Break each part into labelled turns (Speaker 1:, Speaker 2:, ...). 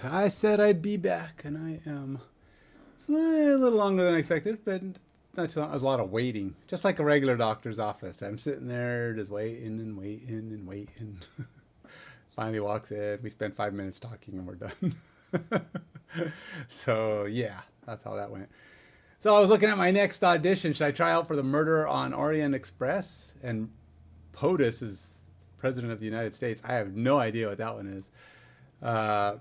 Speaker 1: I said I'd be back, and I am. It's a little longer than I expected, but not too long. There's a lot of waiting, just like a regular doctor's office. I'm sitting there just waiting and waiting and waiting. Finally walks in. We spend 5 minutes talking, and we're done. So yeah, that's how that went. So I was looking at my next audition. Should I try out for the Murder on Orient Express? And POTUS is President of the United States. I have no idea what that one is. Uh,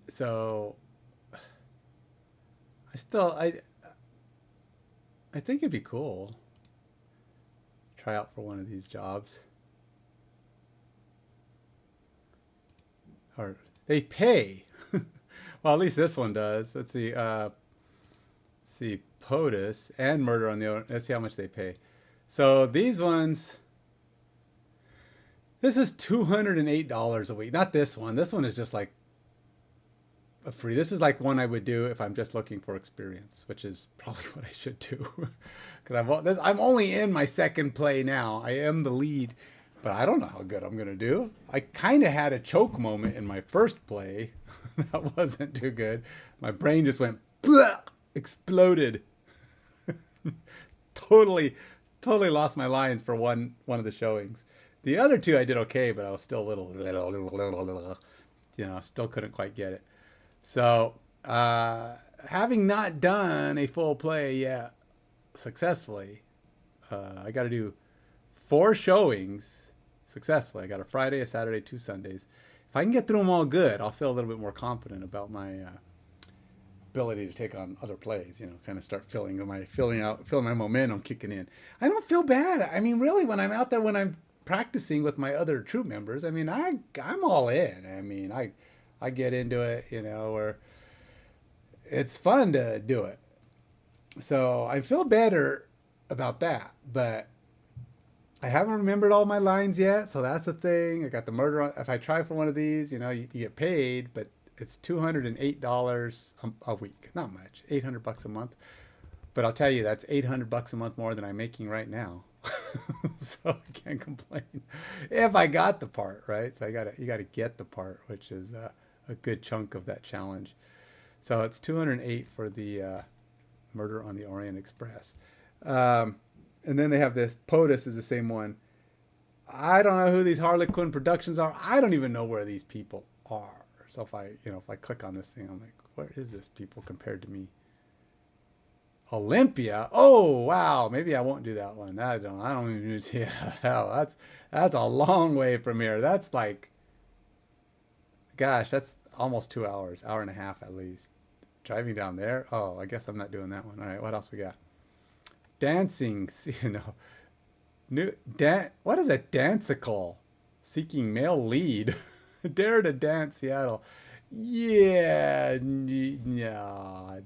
Speaker 1: so I still I think it'd be cool. Try out for one of these jobs. Or they pay. Well, at least this one does. Let's see. Let's see. POTUS and Murder on the Orient. Let's see how much they pay. So these ones. This is $208 a week. Not this one. This one is just like a free. This is like one I would do if I'm just looking for experience, which is probably what I should do. Because I'm only in my second play now. I am the lead, but I don't know how good I'm gonna do. I kind of had a choke moment in my first play. That wasn't too good. My brain just went exploded. totally, totally lost my lines for one of the showings. The other two I did okay, but I was still a little, still couldn't quite get it. So, having not done a full play yet successfully, I got to do 4 showings successfully. I got a Friday, a Saturday, 2 Sundays. If I can get through them all good, I'll feel a little bit more confident about my ability to take on other plays. Kind of start feeling my momentum kicking in. I don't feel bad. I mean, really, when I'm out there, when I'm practicing with my other troop members, I mean, I'm all in. I mean, I get into it, or it's fun to do it. So I feel better about that, but I haven't remembered all my lines yet. So that's the thing. I got the murder on. If I try for one of these, you get paid, but it's $208 a week. Not much. $800 a month. But I'll tell you, that's $800 a month more than I'm making right now. So I can't complain if I got the part, right? So you gotta get the part, which is a good chunk of that challenge. So it's 208 for the Murder on the Orient Express. And then they have this POTUS is the same one. I don't know who these Harlequin Productions are. I don't even know where these people are. So if I click on this thing, I'm like, where is this people compared to me? Olympia. Oh wow, maybe I won't do that one. I don't even see. Hell, that's a long way from here. That's like, gosh, that's almost 2 hours, hour and a half at least. Driving down there. Oh, I guess I'm not doing that one. All right, what else we got? Dancing. What is a dancicle? Seeking male lead. Dare to Dance Seattle. Yeah, yeah.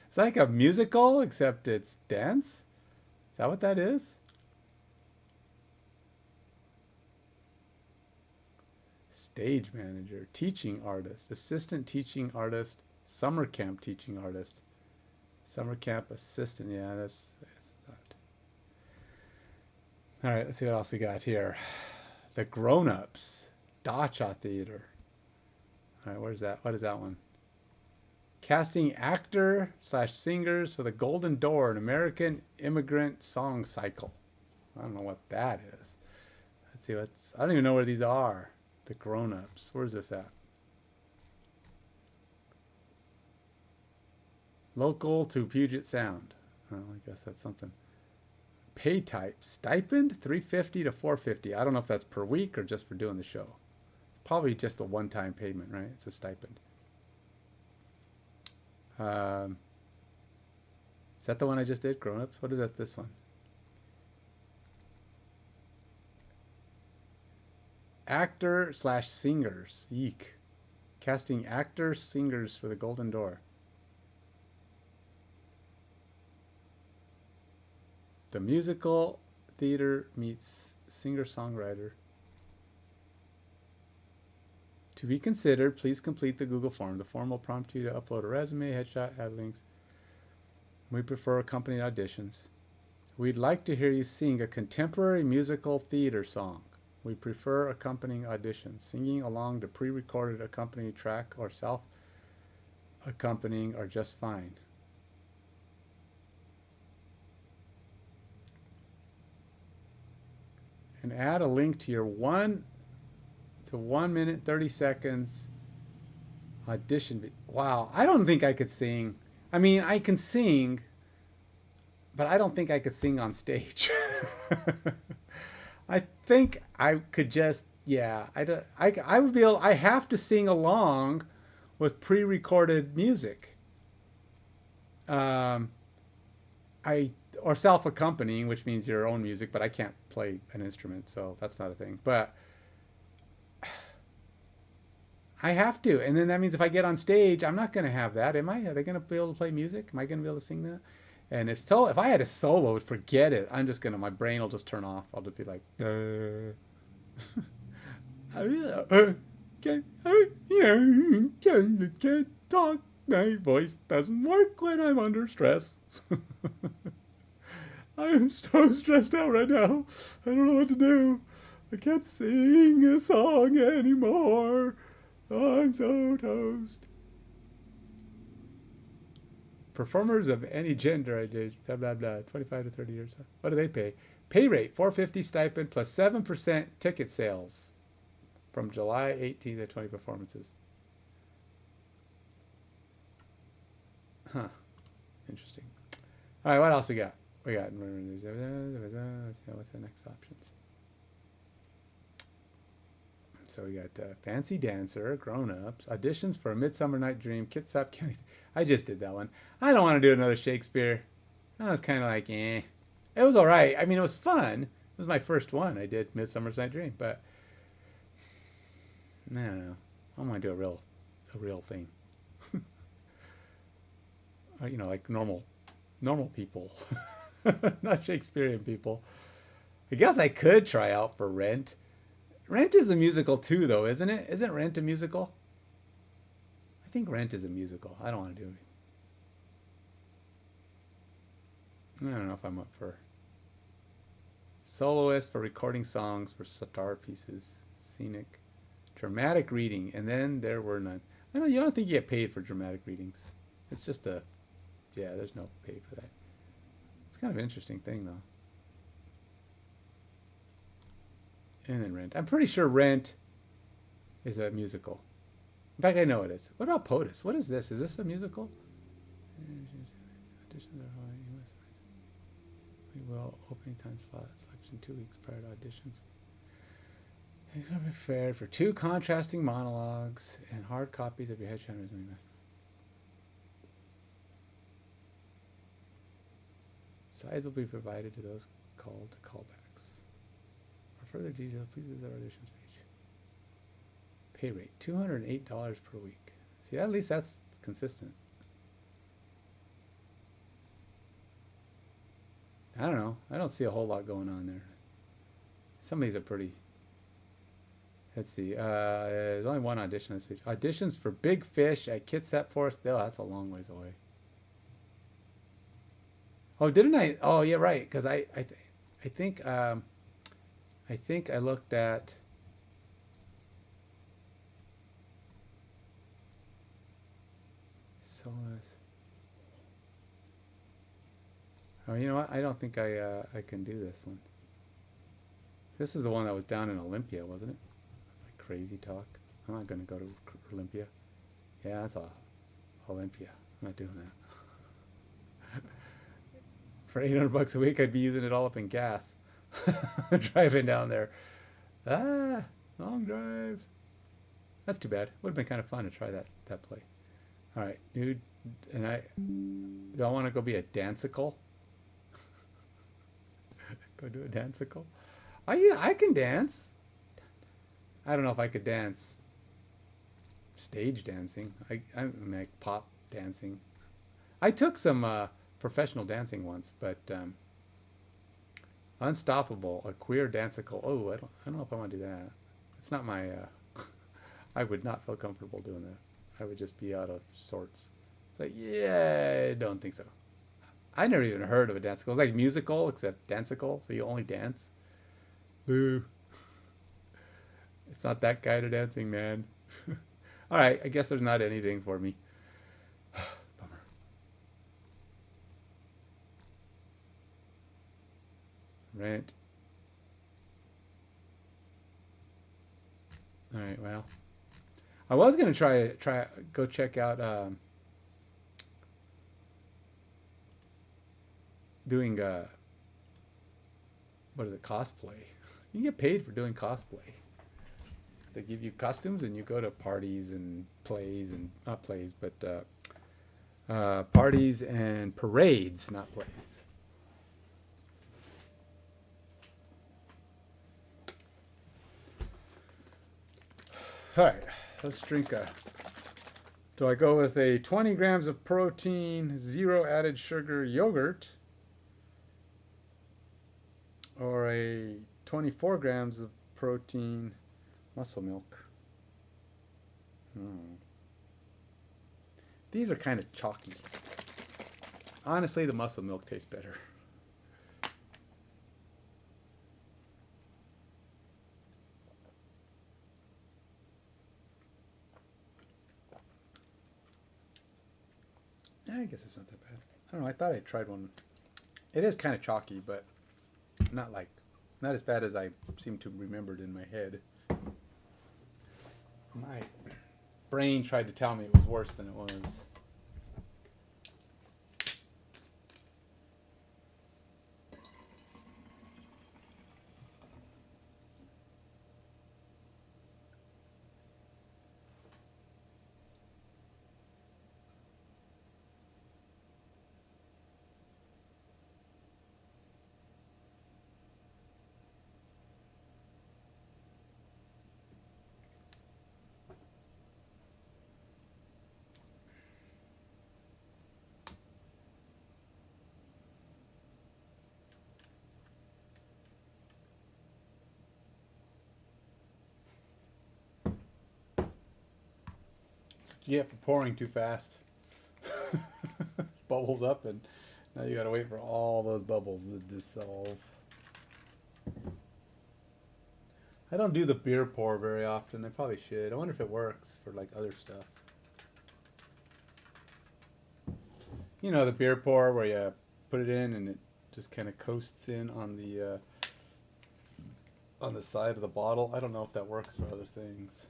Speaker 1: It's like a musical, except it's dance. Is that what that is? Stage manager, teaching artist, assistant teaching artist, summer camp teaching artist, summer camp assistant. Yeah, that's not. All right, let's see what else we got here. The grown-ups, Dacha Theater. All right, where's that? What is that one? Casting actor/singers for the Golden Door, an American immigrant song cycle. I don't know what that is. Let's see I don't even know where these are. The grown-ups. Where's this at? Local to Puget Sound. Well, I guess that's something. Pay type. Stipend $350 to $450. I don't know if that's per week or just for doing the show. Probably just a one-time payment, right? It's a stipend. Is that the one I just did? Grown Ups? What is that? This one? Actor/singers. Eek. Casting actors, singers for the Golden Door. The musical theater meets singer-songwriter. To be considered, please complete the Google form. The form will prompt you to upload a resume, headshot, add links. We prefer accompanied auditions. We'd like to hear you sing a contemporary musical theater song. We prefer accompanying auditions. Singing along to pre-recorded accompanying track or self-accompanying are just fine. And add a link to your 1 minute 30 seconds audition. Wow, I don't think I could sing. I mean, I can sing, but I don't think I could sing on stage. I think I could just, yeah, I would be able, I have to sing along with pre-recorded music. Or self-accompanying, which means your own music, but I can't play an instrument, so that's not a thing. But I have to, and then that means if I get on stage, I'm not going to have that, am I? Are they going to be able to play music? Am I going to be able to sing that? And if I had a solo, forget it. I'm just gonna, my brain will just turn off. I'll just be like, can't talk. My voice doesn't work when I'm under stress. I'm so stressed out right now. I don't know what to do. I can't sing a song anymore. I'm so toast. Performers of any gender, I did, blah, blah, blah, 25 to 30 years. What do they pay? Pay rate, $450 stipend plus 7% ticket sales from July 18th to 20 performances. Huh. Interesting. All right, what else we got? We got, what's the next options? So we got Fancy Dancer, Grown Ups, Auditions for A Midsummer Night Dream, Kitsap County. I just did that one. I don't want to do another Shakespeare. I was kind of like, eh. It was all right. I mean, it was fun. It was my first one. I did Midsummer Night Dream, but I don't know. I want to do a real thing. You know, like normal people, not Shakespearean people. I guess I could try out for Rent. Rent is a musical too, though, isn't it? Isn't Rent a musical? I think Rent is a musical. I don't want to do it. I don't know if I'm up for soloist for recording songs for star pieces, scenic, dramatic reading, and then there were none. I don't. You don't think you get paid for dramatic readings? It's just a, yeah. There's no pay for that. It's kind of an interesting thing, though. And then Rent. I'm pretty sure Rent is a musical. In fact, I know it is. What about POTUS? What is this? Is this a musical? We will. Opening time slot selection 2 weeks prior to auditions. You're going to be prepared for 2 contrasting monologues and hard copies of your headshot resume. Sides will be provided to those called to callbacks. For further details, please visit our auditions page. Pay rate, $208 per week. See, at least that's consistent. I don't know. I don't see a whole lot going on there. Some of these are pretty. Let's see. There's only one audition on this page. Auditions for Big Fish at Kitsap Forest. Oh, that's a long ways away. Oh, didn't I? Oh, yeah, right. Because I think I looked at. Solace. Oh, you know what? I don't think I can do this one. This is the one that was down in Olympia, wasn't it? Like crazy talk. I'm not going to go to Olympia. Yeah, that's Olympia. I'm not doing that. For $800 a week, I'd be using it all up in gas. Driving down there. Long drive. That's too bad. Would have been kind of fun to try that play. All right, dude. And do I want to go be a dancicle? Go do a dancicle? I can dance. I don't know if I could dance stage dancing. I'm like pop dancing. I took some professional dancing once, but Unstoppable, a queer dancicle. Oh, I don't know if I want to do that. It's not my. I would not feel comfortable doing that. I would just be out of sorts. It's like, yeah, I don't think so. I never even heard of a dancicle. It's like musical, except dancicle, so you only dance. Boo. It's not that kind of dancing, man. All right, I guess there's not anything for me. Bummer. Rent. All right, well, I was gonna go check out doing what is it, cosplay. You get paid for doing cosplay. They give you costumes and you go to parties and plays, and not plays, but parties and parades, not plays. All right, let's drink a. So I go with a 20 grams of protein, 0 added sugar yogurt, or a 24 grams of protein muscle milk. These are kind of chalky. Honestly, the muscle milk tastes better. I guess it's not that bad. I don't know. I thought I tried one. It is kind of chalky, but not as bad as I seem to remembered in my head. My brain tried to tell me it was worse than it was. Yeah, for pouring too fast. Bubbles up, and now you gotta wait for all those bubbles to dissolve. I don't do the beer pour very often. I probably should. I wonder if it works for like other stuff. You know, the beer pour where you put it in and it just kind of coasts in on the side of the bottle. I don't know if that works for other things.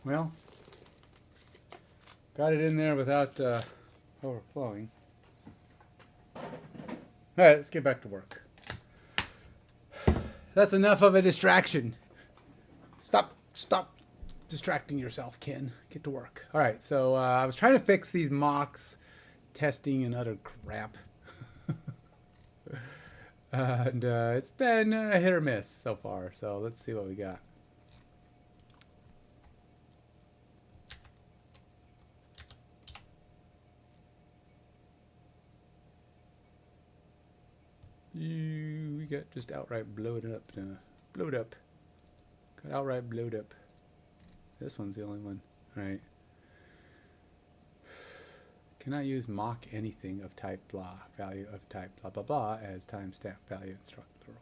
Speaker 1: Well, got it in there without overflowing. All right, let's get back to work. That's enough of a distraction. Stop distracting yourself, Ken. Get to work. All right, so I was trying to fix these mocks, testing and other crap. And it's been hit or miss so far, so let's see what we got. We got just outright blowed up. Blowed up. Got outright blowed up. This one's the only one. Right. Cannot use mock anything of type blah, value of type blah blah blah as timestamp value instructor.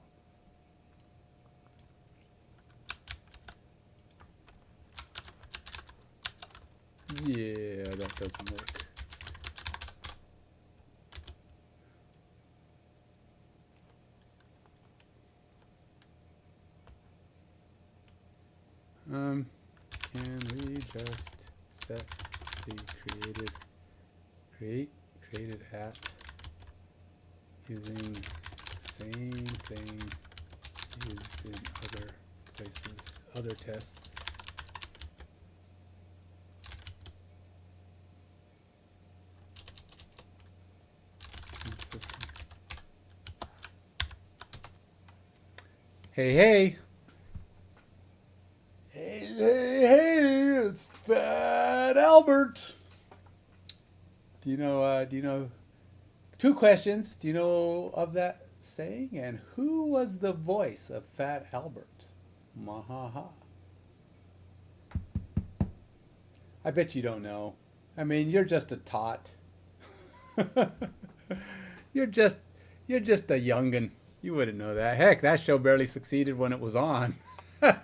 Speaker 1: Yeah, that doesn't work. Can we just set the created at using the same thing used in other places, other tests? Hey, hey. Hey, hey, hey, it's Fat Albert. Do you know, two questions. Do you know of that saying? And who was the voice of Fat Albert? Mahaha. I bet you don't know. I mean, you're just a tot. you're just, you're just a youngin'. You wouldn't know that. Heck, that show barely succeeded when it was on. Hey,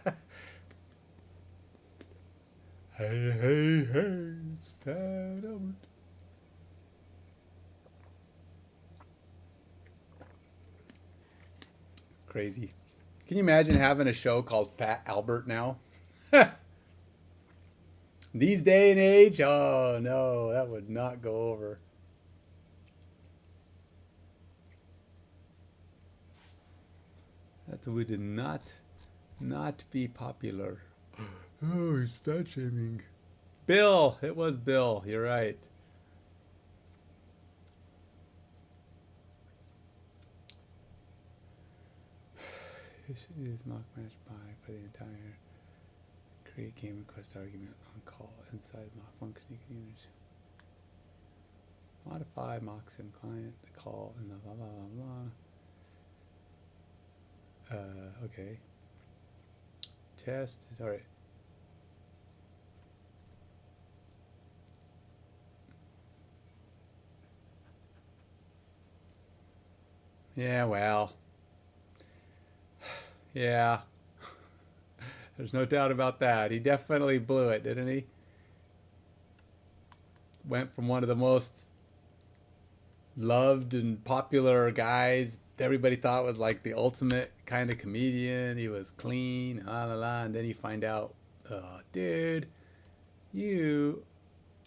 Speaker 1: hey, hey, it's Fat Albert. Crazy. Can you imagine having a show called Fat Albert now? These day and age, oh no, that would not go over. That would not be popular. Oh, he's fat shaming. Bill, it was Bill. You're right. You should use mock match buy for the entire create game request argument on call inside mock function. You can use modify mock sim client to call and the blah blah blah blah. Okay. Test. All right. Yeah, well. Yeah. There's no doubt about that. He definitely blew it, didn't he? Went from one of the most loved and popular guys everybody thought was like the ultimate kind of comedian. He was clean, la la la, and then you find out, oh, dude, you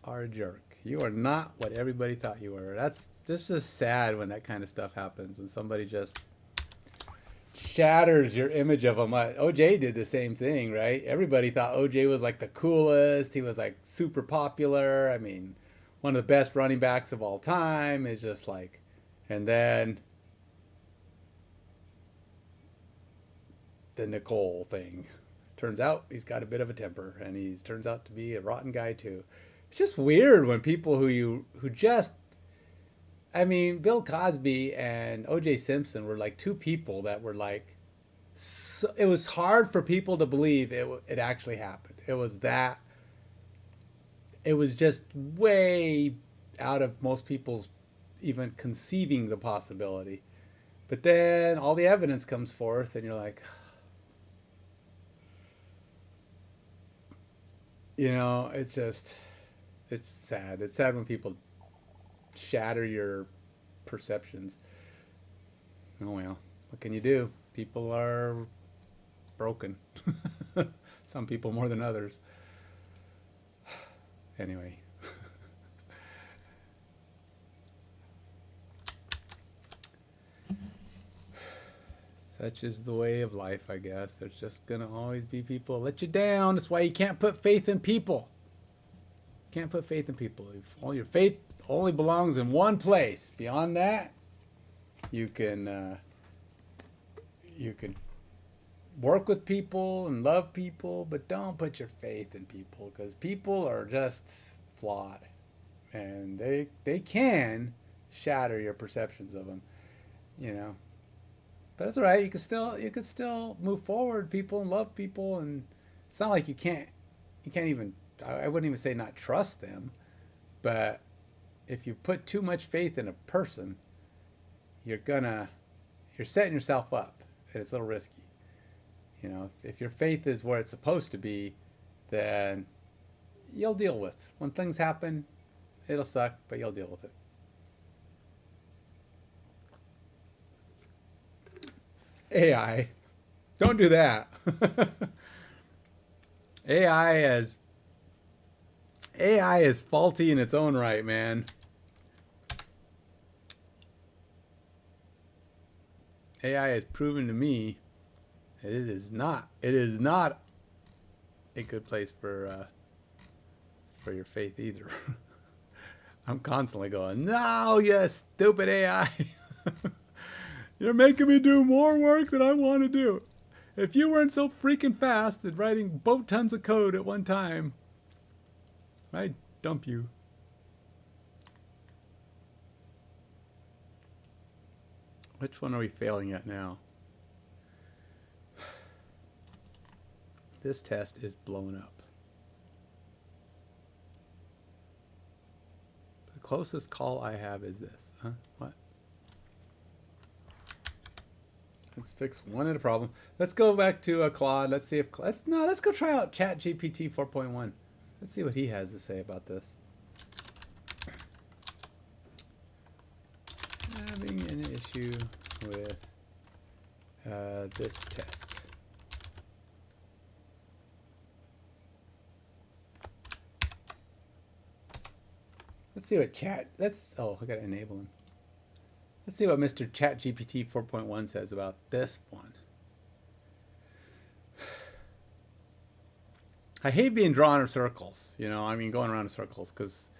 Speaker 1: are a jerk. You are not what everybody thought you were. That's just sad when that kind of stuff happens, when somebody just shatters your image of them. OJ did the same thing, right? Everybody thought OJ was like the coolest. He was like super popular. I mean, one of the best running backs of all time. Is just like, and then the Nicole thing. Turns out he's got a bit of a temper, and he turns out to be a rotten guy too. It's just weird when people who just, I mean, Bill Cosby and O.J. Simpson were like two people that were like, so, it was hard for people to believe it actually happened. It was that, it was just way out of most people's even conceiving the possibility. But then all the evidence comes forth, and you're like, it's just, it's sad. It's sad when people shatter your perceptions. Oh well, what can you do? People are broken. Some people more than others. Anyway. Such is the way of life, I guess. There's just gonna always be people let you down. That's why you can't put faith in people. Can't put faith in people. All your faith only belongs in one place. Beyond that, you can work with people and love people, but don't put your faith in people, because people are just flawed, and they can shatter your perceptions of them. You know, but it's all right. You can still move forward, people, and love people, and it's not like you can't even. I wouldn't even say not trust them, but if you put too much faith in a person, you're setting yourself up, and it's a little risky. If your faith is where it's supposed to be, then you'll deal with when things happen. It'll suck, but you'll deal with it. AI, don't do that. AI is faulty in its own right, man. AI has proven to me that it is not a good place for your faith either. I'm constantly going, no, you stupid AI. You're making me do more work than I want to do. If you weren't so freaking fast at writing boat tons of code at one time, I'd dump you. Which one are we failing at now? This test is blown up. The closest call I have is this. Huh? What? Let's fix one of the problem. Let's go back to Claude. Let's see if let's go try out ChatGPT 4.1. Let's see what he has to say about this. Having an issue with this test. Let's see what oh, I gotta enable him. Let's see what Mr. ChatGPT 4.1 says about this one. I hate being drawn in circles, you know, I mean going around in circles, because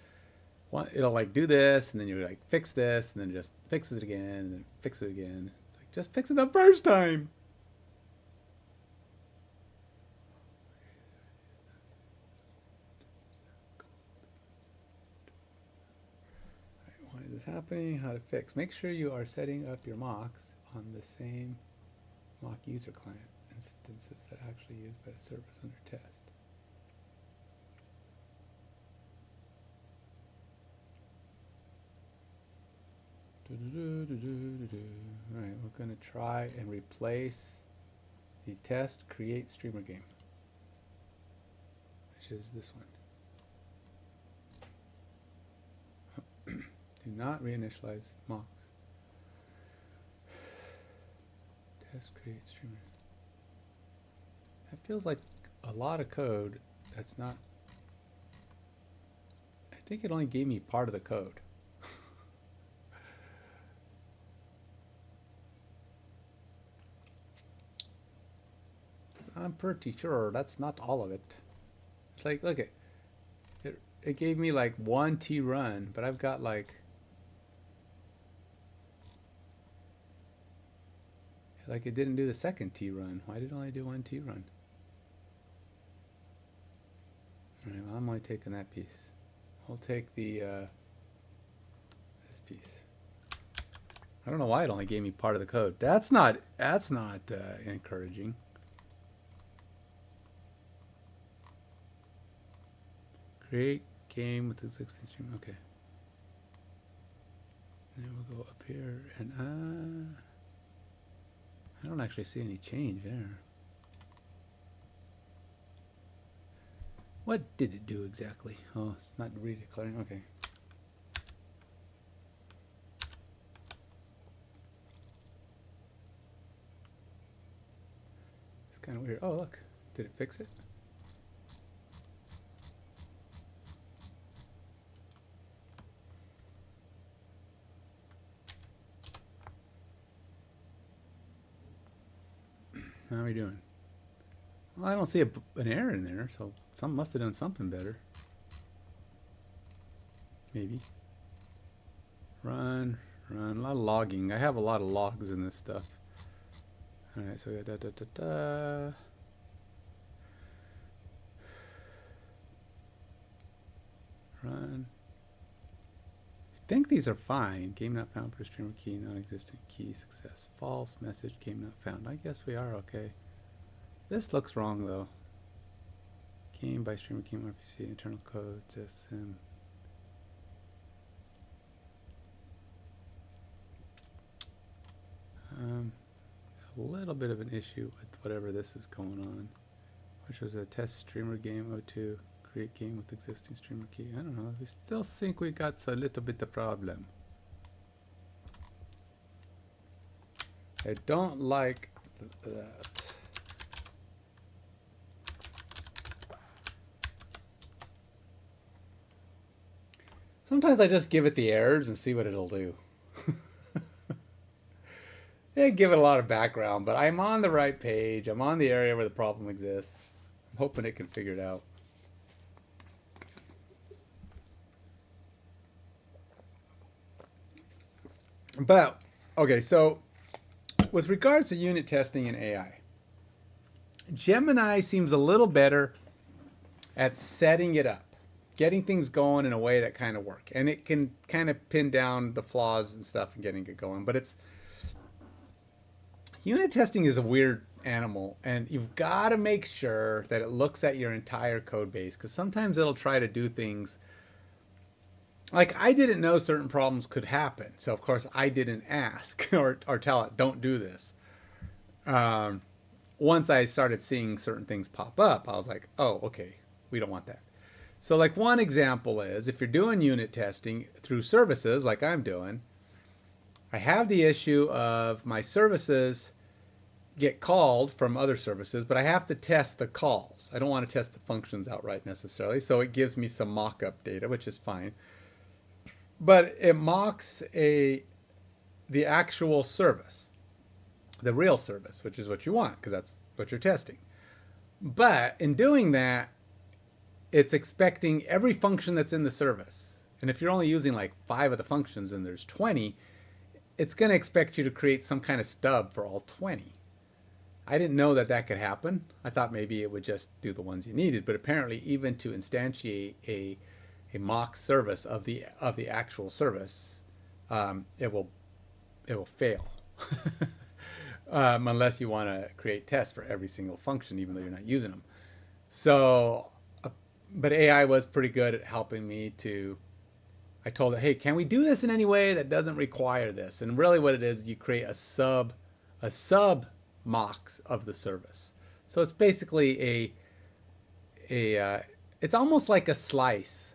Speaker 1: it'll like do this, and then you like fix this, and then it just fixes it again, and then fix it again. It's like, just fix it the first time. Why is this happening? How to fix? Make sure you are setting up your mocks on the same mock user client instances that actually used by the service under test. Alright, we're going to try and replace the test create streamer game, which is this one. Do not reinitialize mocks. Test create streamer. That feels like a lot of code that's not. I think it only gave me part of the code. I'm pretty sure that's not all of it. It's like, look, it gave me like one T run, but I've got like it didn't do the second T run. Why did it only do one T run? All right, well, I'm only taking that piece. I'll take the this piece. I don't know why it only gave me part of the code. That's not encouraging. Create game with existing stream. Okay. Then we'll go up here, and I don't actually see any change there. What did it do exactly? Oh, it's not redeclaring. Okay. It's kind of weird. Oh, look. Did it fix it? How are we doing? Well, I don't see an error in there, so some must have done something better. Maybe. Run. A lot of logging. I have a lot of logs in this stuff. Alright, so we got Run. I think these are fine. Game not found per streamer key, non-existent key, success. False message, game not found. I guess we are okay. This looks wrong though. Game by streamer key, RPC, internal code, system. A little bit of an issue with whatever this is going on, which was a test streamer game 02. Create game with existing streamer key. I don't know. We still think we got a little bit of problem. I don't like that. Sometimes I just give it the errors and see what it'll do. They give it a lot of background, but I'm on the right page. I'm on the area where the problem exists. I'm hoping it can figure it out. But, okay, so with regards to unit testing and AI, Gemini seems a little better at setting it up, getting things going in a way that kind of work, and it can kind of pin down the flaws and stuff and getting it going. But it's unit testing is a weird animal, and you've got to make sure that it looks at your entire code base, because sometimes it'll try to do things like I didn't know certain problems could happen, so of course I didn't ask or tell it don't do this. Um, Once I started seeing certain things pop up, I was like, oh, okay, we don't want that. So, like, one example is if you're doing unit testing through services, like I'm doing, I have the issue of my services get called from other services, but I have to test the calls. I don't want to test the functions outright necessarily, so it gives me some mock-up data, which is fine. But it mocks the actual service, the real service, which is what you want because that's what you're testing. But in doing that, it's expecting every function that's in the service. And if you're only using like 5 of the functions and there's 20, it's going to expect you to create some kind of stub for all 20. I didn't know that that could happen. I thought maybe it would just do the ones you needed, but apparently even to instantiate a mock service of the actual service, it will fail. Unless you want to create tests for every single function, even though you're not using them. So, but AI was pretty good at helping me to. I told it, hey, can we do this in any way that doesn't require this? And really, what it is, you create a sub mocks of the service. So it's basically it's almost like a slice.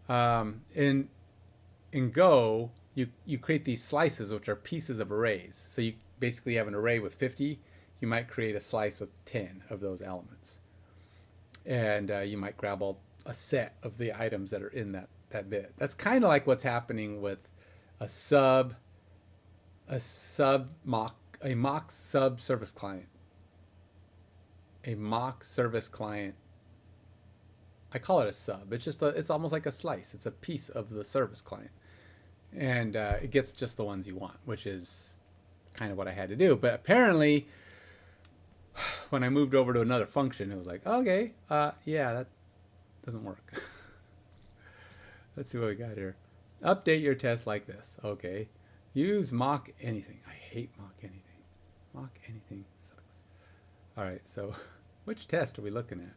Speaker 1: In Go, you create these slices, which are pieces of arrays. So you basically have an array with 50. You might create a slice with 10 of those elements, and you might grab a set of the items that are in that bit. That's kind of like what's happening with a mock sub service client. A mock service client. I call it a sub. It's almost like a slice. It's a piece of the service client, and it gets just the ones you want, which is kind of what I had to do. But apparently, when I moved over to another function, it was like, okay, yeah, that doesn't work. Let's see what we got here. Update your test like this. Okay. Use mock anything. I hate mock anything. Mock anything sucks. All right, so which test are we looking at?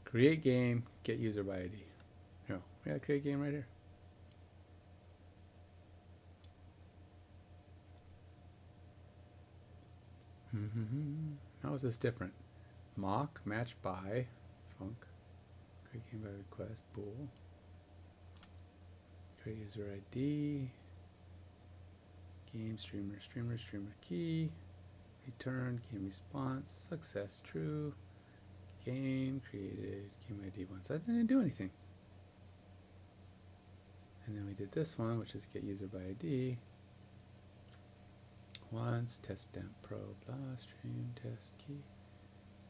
Speaker 1: Create game, get user by ID. No, we got create game right here. How is this different? Mock, match by, func, create game by request, bool, create user ID, game streamer key, return game response, success true, game created, game ID once. I didn't do anything. And then we did this one, which is get user by ID. Once, test stamp pro, blah, stream, test key,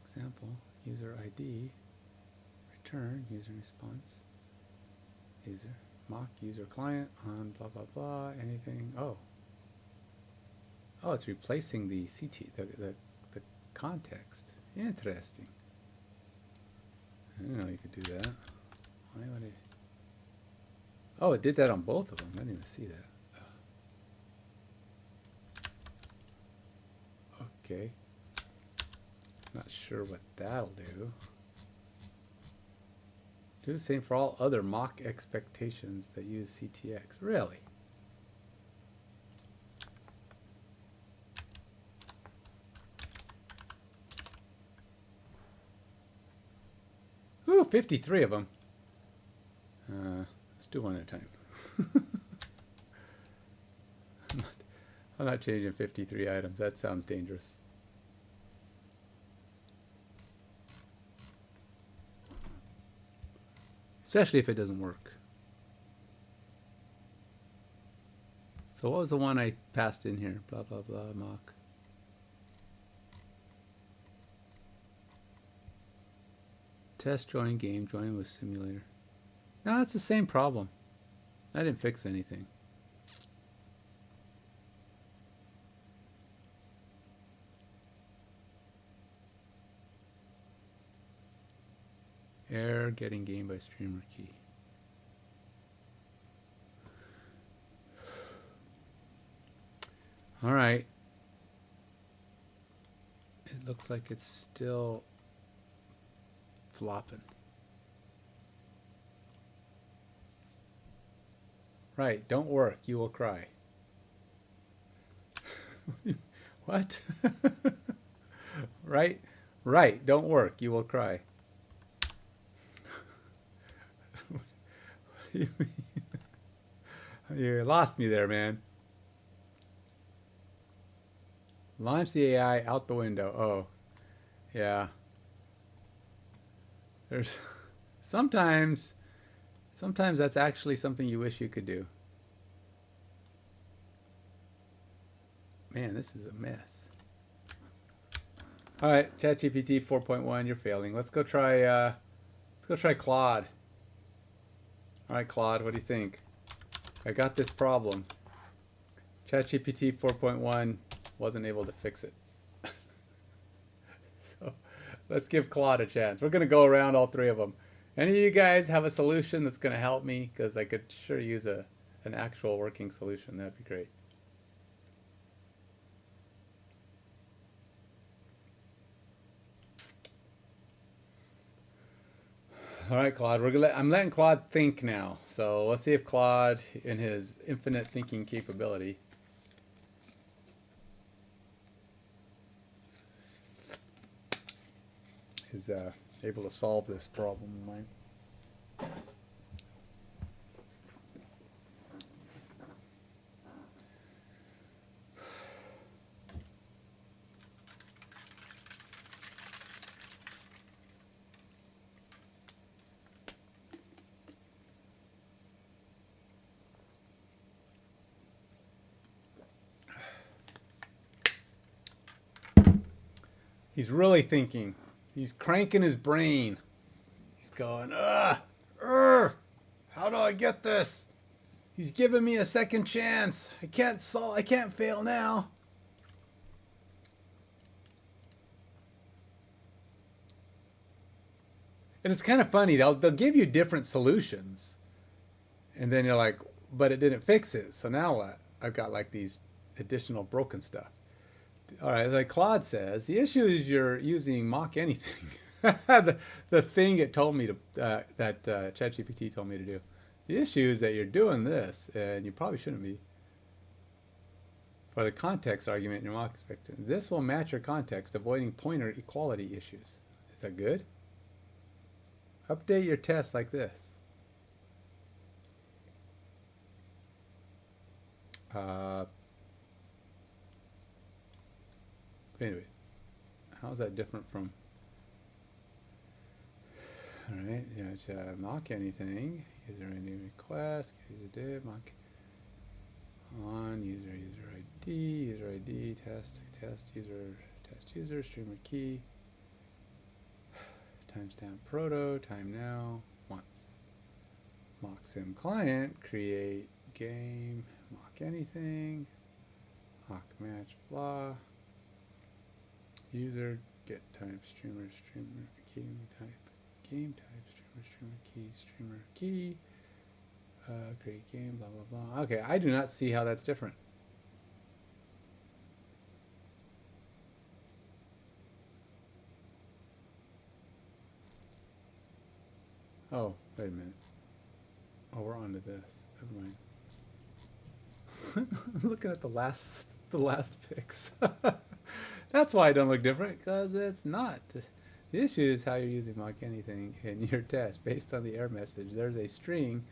Speaker 1: example, user ID, return, user response, user, mock user client on blah, blah, blah, anything. Oh, it's replacing the CT, the context. Interesting. I didn't know you could do that. Why would it? Oh, it did that on both of them. I didn't even see that. Okay. Not sure what that'll do. Do the same for all other mock expectations that use CTX. Really? Ooh, 53 of them. Let's do one at a time. I'm not changing 53 items. That sounds dangerous. Especially if it doesn't work. So what was the one I passed in here? Blah, blah, blah, mock. Test join game, join with simulator. No, it's the same problem. I didn't fix anything. Error getting game by streamer key. All right. It looks like it's still flopping. Right, don't work, you will cry. What? Right, right, don't work, you will cry. What do you mean? You lost me there, man. Launch the AI out the window. Oh, yeah. There's sometimes that's actually something you wish you could do. Man, this is a mess. All right, ChatGPT 4.1, you're failing. Let's go try Claude. All right, Claude, what do you think? I got this problem. ChatGPT 4.1 wasn't able to fix it. So let's give Claude a chance. We're going to go around all three of them. Any of you guys have a solution that's going to help me? Because I could sure use an actual working solution. That'd be great. All right, Claude. I'm letting Claude think now. So let's see if Claude, in his infinite thinking capability, is able to solve this problem of mine. He's really thinking. He's cranking his brain. He's going, how do I get this? He's giving me a second chance. I can't fail now. And it's kind of funny. They'll give you different solutions. And then you're like, but it didn't fix it. So now what? I've got like these additional broken stuff. All right, like Claude says, the issue is you're using mock anything. the thing it told me to that ChatGPT told me to do. The issue is that you're doing this, and you probably shouldn't be. For the context argument in your mock expectation, this will match your context, avoiding pointer equality issues. Is that good? Update your test like this. Anyway, how is that different from? All right, mock anything. User ID request. User div mock on user ID test user streamer key timestamp proto time now once mock sim client create game mock anything mock match blah. User get type streamer game type streamer key create game blah blah blah. Okay, I do not see how that's different. Oh, wait a minute. Oh, we're on to this. Never mind. I'm looking at the last fix. That's why it don't look different, because it's not. The issue is how you're using mock anything in your test. Based on the error message, there's a string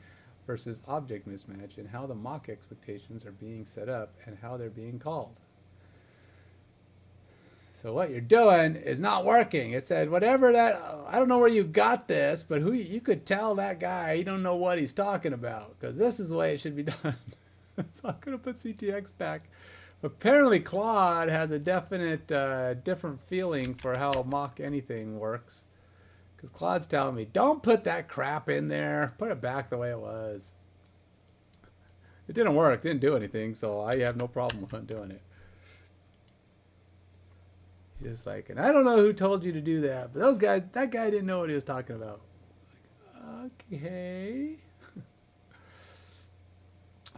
Speaker 1: versus object mismatch in how the mock expectations are being set up and how they're being called. So what you're doing is not working. It said, whatever that, I don't know where you got this, but you could tell that guy, he don't know what he's talking about, because this is the way it should be done. So I'm going to put CTX back. Apparently Claude has a definite different feeling for how mock anything works. Because Claude's telling me, don't put that crap in there. Put it back the way it was. It didn't work. Didn't do anything. So I have no problem with undoing it. Just like, and I don't know who told you to do that. But that guy didn't know what he was talking about. Okay.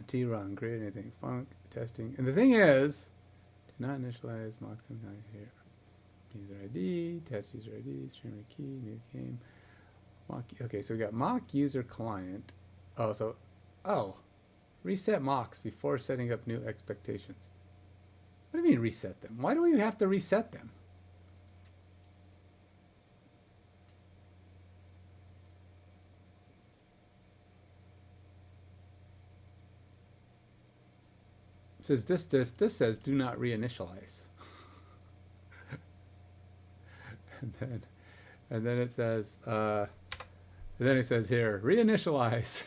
Speaker 1: T-run, create anything, funk, testing. And the thing is, do not initialize mock sometime here. User ID, test user ID, streamer key, new game. Mock, okay, so we got mock user client. Oh, so, oh, reset mocks before setting up new expectations. What do you mean reset them? Why do we have to reset them? It says this says do not reinitialize. and then it says then it says here reinitialize.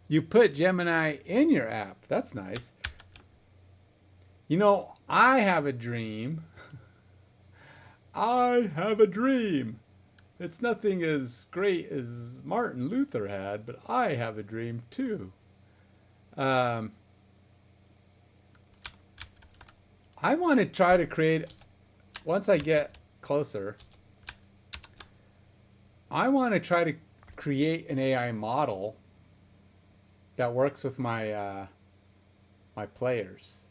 Speaker 1: You put Gemini in your app. That's nice. You know, I have a dream. I have a dream. It's nothing as great as Martin Luther had, but I have a dream too. I want to try to create, once I get closer, I want to try to create an AI model that works with my my players,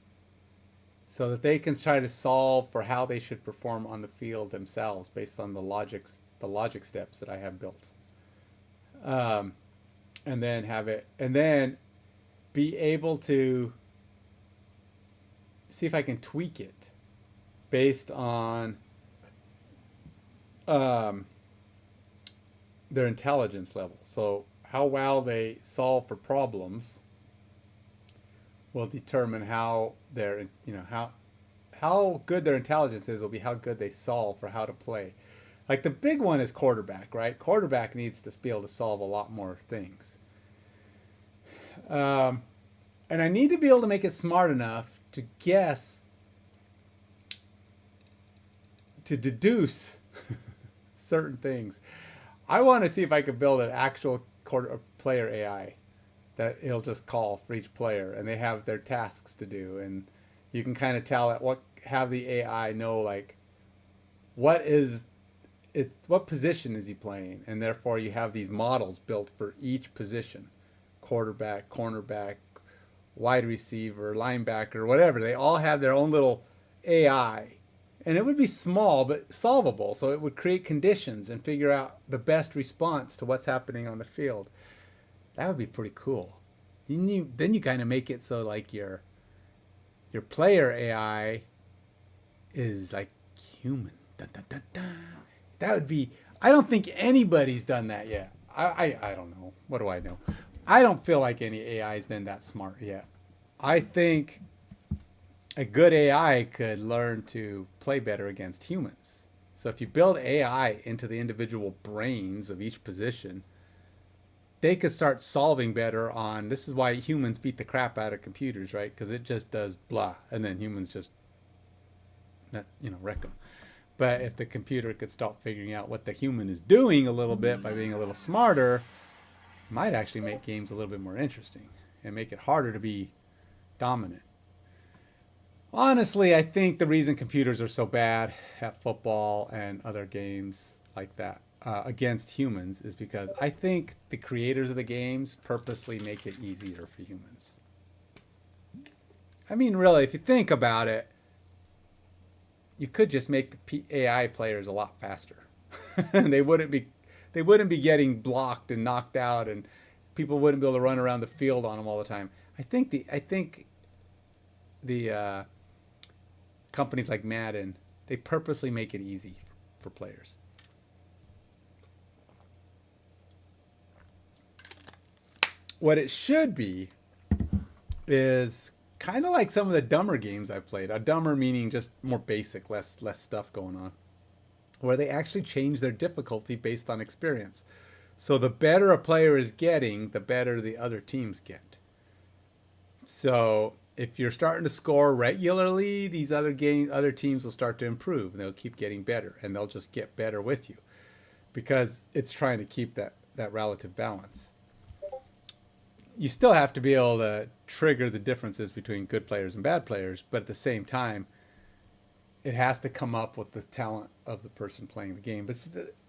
Speaker 1: so that they can try to solve for how they should perform on the field themselves based on the logic steps that I have built, and then have it, and then be able to see if I can tweak it based on their intelligence level. So how well they solve for problems will determine how their, how good their intelligence is will be how good they solve for how to play. Like the big one is quarterback, right? Quarterback needs to be able to solve a lot more things. And I need to be able to make it smart enough to guess, to deduce certain things. I want to see if I could build an actual player AI that it'll just call for each player, and they have their tasks to do, and you can kind of tell at have the AI know like what position is he playing, and therefore you have these models built for each position: quarterback, cornerback, wide receiver, linebacker, whatever. They all have their own little AI. And it would be small but solvable, so it would create conditions and figure out the best response to what's happening on the field. That would be pretty cool. Then you kind of make it so like your player AI is like human. Dun, dun, dun, dun. That would be. I don't think anybody's done that yet. I don't know. What do I know? I don't feel like any AI has been that smart yet. I think a good AI could learn to play better against humans. So if you build AI into the individual brains of each position, they could start solving better on, this is why humans beat the crap out of computers, right? Because it just does blah, and then humans just, wreck them. But if the computer could start figuring out what the human is doing a little bit by being a little smarter, it might actually make games a little bit more interesting and make it harder to be dominant. Honestly, I think the reason computers are so bad at football and other games like that against humans is because I think the creators of the games purposely make it easier for humans. I mean, really, if you think about it, you could just make the AI players a lot faster. They wouldn't be getting blocked and knocked out, and people wouldn't be able to run around the field on them all the time. I think the companies like Madden, they purposely make it easy for players. What it should be is kind of like some of the dumber games I've played. A dumber meaning just more basic, less stuff going on, where they actually change their difficulty based on experience. So the better a player is getting, the better the other teams get. So if you're starting to score regularly, these other teams will start to improve, and they'll keep getting better, and they'll just get better with you, because it's trying to keep that relative balance. you still have to be able to trigger the differences between good players and bad players, but at the same time, it has to come up with the talent of the person playing the game. But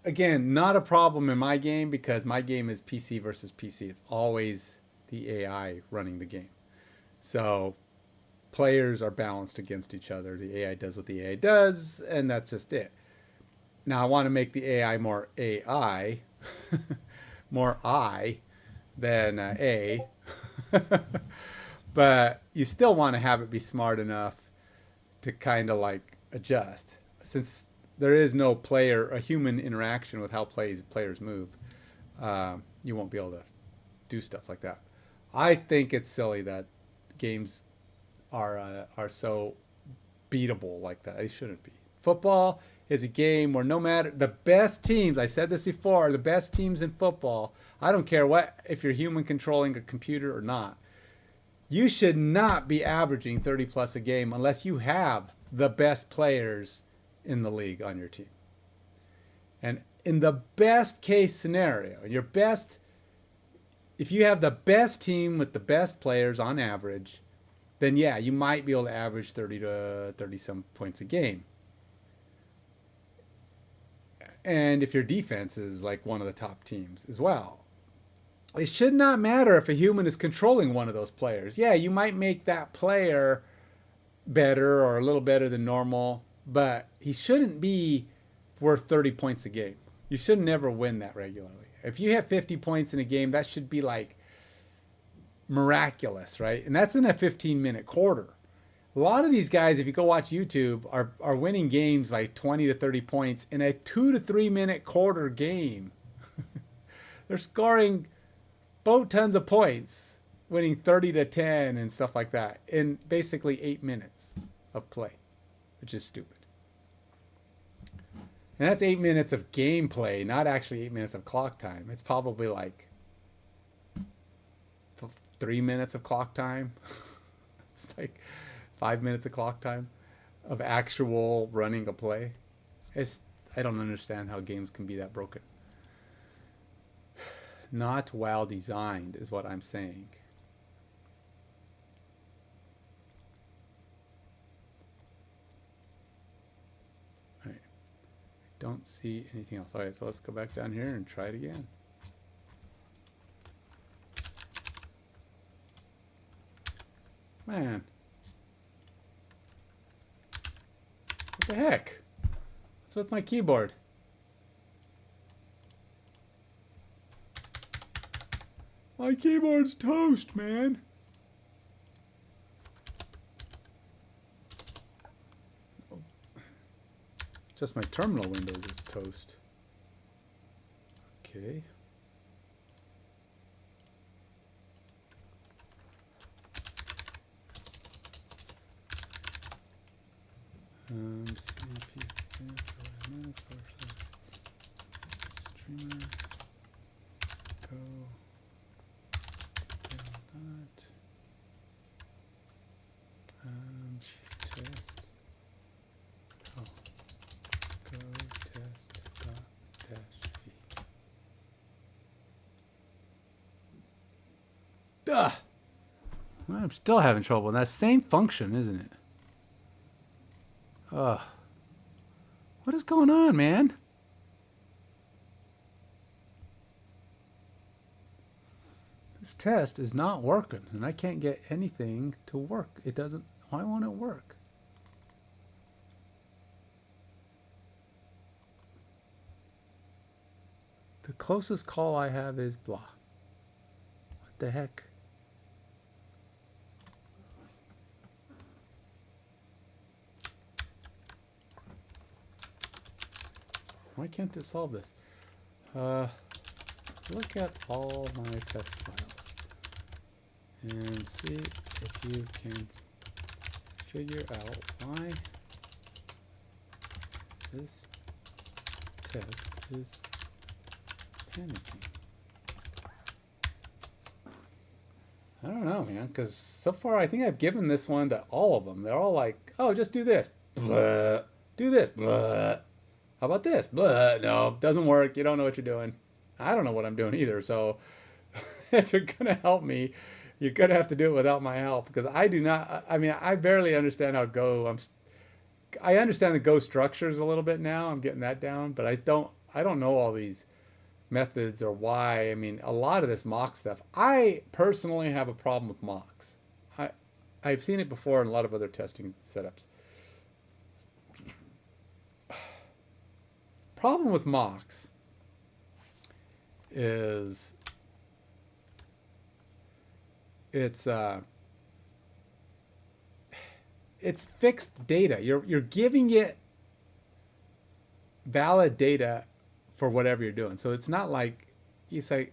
Speaker 1: again, not a problem in my game because my game is PC versus PC. It's always the AI running the game. So players are balanced against each other. The AI does what the AI does, and that's just it. Now I want to make the AI more AI, more I than A. But you still want to have it be smart enough to kind of like adjust. Since there is no player, a human interaction with how players move, you won't be able to do stuff like that. I think it's silly that games are so beatable like that. They shouldn't be. Football is a game where no matter the best teams, I've said this before, the best teams in football, I don't care what if you're human controlling a computer or not. You should not be averaging 30 plus a game unless you have the best players in the league on your team. And in the best case scenario, if you have the best team with the best players on average, then yeah, you might be able to average 30 to 30 some points a game. And if your defense is like one of the top teams as well, it should not matter if a human is controlling one of those players. Yeah, you might make that player better or a little better than normal, but he shouldn't be worth 30 points a game. You should never win that regularly. If you have 50 points in a game, that should be like miraculous, right? And that's in a 15-minute quarter. A lot of these guys, if you go watch YouTube, are winning games by 20 to 30 points in a 2 to 3 minute quarter game. They're scoring boat tons of points, winning 30 to 10 and stuff like that in basically 8 minutes of play, which is stupid. And that's 8 minutes of gameplay, not actually 8 minutes of clock time. It's probably like 3 minutes of clock time. It's like 5 minutes of clock time of actual running a play. I don't understand how games can be that broken. Not well designed is what I'm saying. All right. Don't see anything else. All right, so let's go back down here and try it again. Man. What the heck? What's with my keyboard? My keyboard's toast, man. Just my terminal windows is toast. Okay. Streamer. Go. Test. Oh. Go test dot dash v. Duh. I'm still having trouble. And that same function, isn't it? Ugh. What is going on, man? This test is not working, and I can't get anything to work. It doesn't. Why won't it work? The closest call I have is blah. What the heck? Why can't this solve this? Look at all my test files and see if you can figure out why this test is panicking. I don't know, man, because so far I think I've given this one to all of them. They're all like, oh, just do this. Blah. Do this. Blah. How about this? Blah. No, doesn't work. You don't know what you're doing. I don't know what I'm doing either, so if you're gonna help me, you're gonna have to do it without my help because I do not. I mean, I barely understand how Go. I understand the Go structures a little bit now. I'm getting that down, but I don't. I don't know all these methods or why. I mean, a lot of this mock stuff. I personally have a problem with mocks. I I've seen it before in a lot of other testing setups. Problem with mocks is it's fixed data. You're giving it valid data for whatever you're doing. So it's not like you say,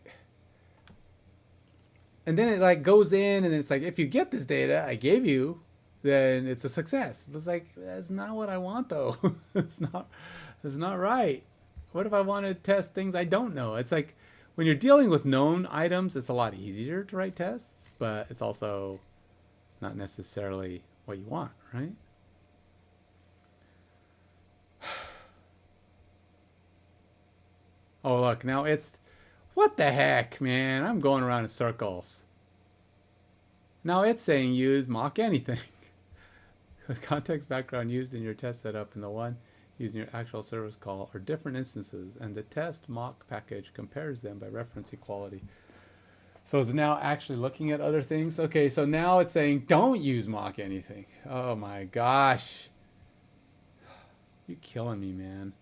Speaker 1: and then it like goes in and it's like, if you get this data I gave you, then it's a success. It's like, that's not what I want though. It's not right. What if I want to test things I don't know? It's like when you're dealing with known items, it's a lot easier to write tests, but it's also not necessarily what you want, right? Oh, look, now it's, what the heck, man? I'm going around in circles. Now it's saying use mock anything. Because context background used in your test setup and the one using your actual service call are different instances, and the test mock package compares them by reference equality. So it's now actually looking at other things. Okay, so now it's saying don't use mock anything. Oh my gosh. You're killing me, man.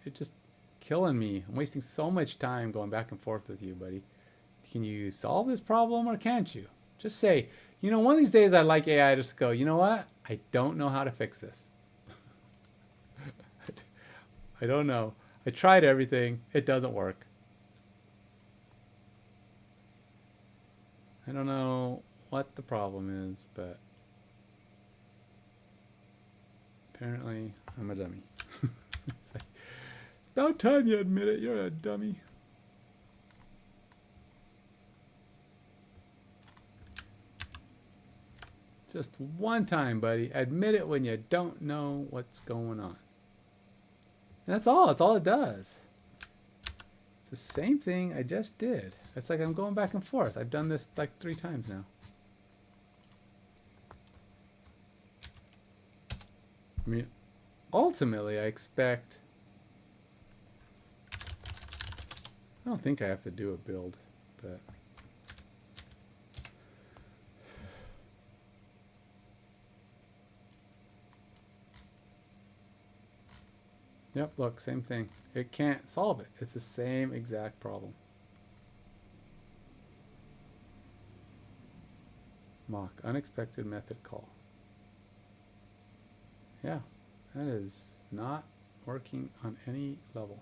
Speaker 1: You're just killing me. I'm wasting so much time going back and forth with you, buddy. Can you solve this problem or can't you? Just say, you know, one of these days I'd like AI just to go, you know what? I don't know how to fix this. I don't know. I tried everything. It doesn't work. I don't know what the problem is, but apparently I'm a dummy. It's like, about time you admit it. You're a dummy. Just one time, buddy. Admit it when you don't know what's going on. And that's all. That's all it does. It's the same thing I just did. It's like I'm going back and forth. I've done this like 3 times now. I mean, ultimately, I expect... I don't think I have to do a build, but... Yep, look, same thing. It can't solve it. It's the same exact problem. Mock, unexpected method call. Yeah, that is not working on any level.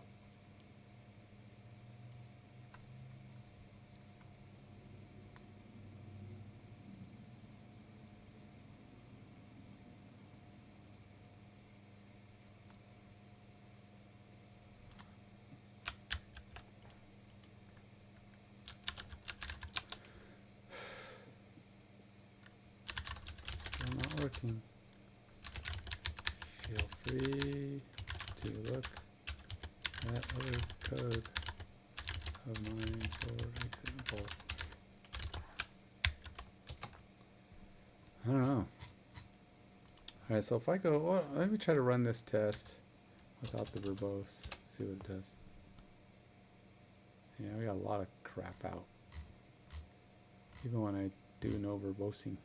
Speaker 1: Working. Feel free to look at other code of mine for example. I don't know. Alright, so if I go, well, let me try to run this test without the verbose, see what it does. Yeah, we got a lot of crap out. Even when I do no verbosing.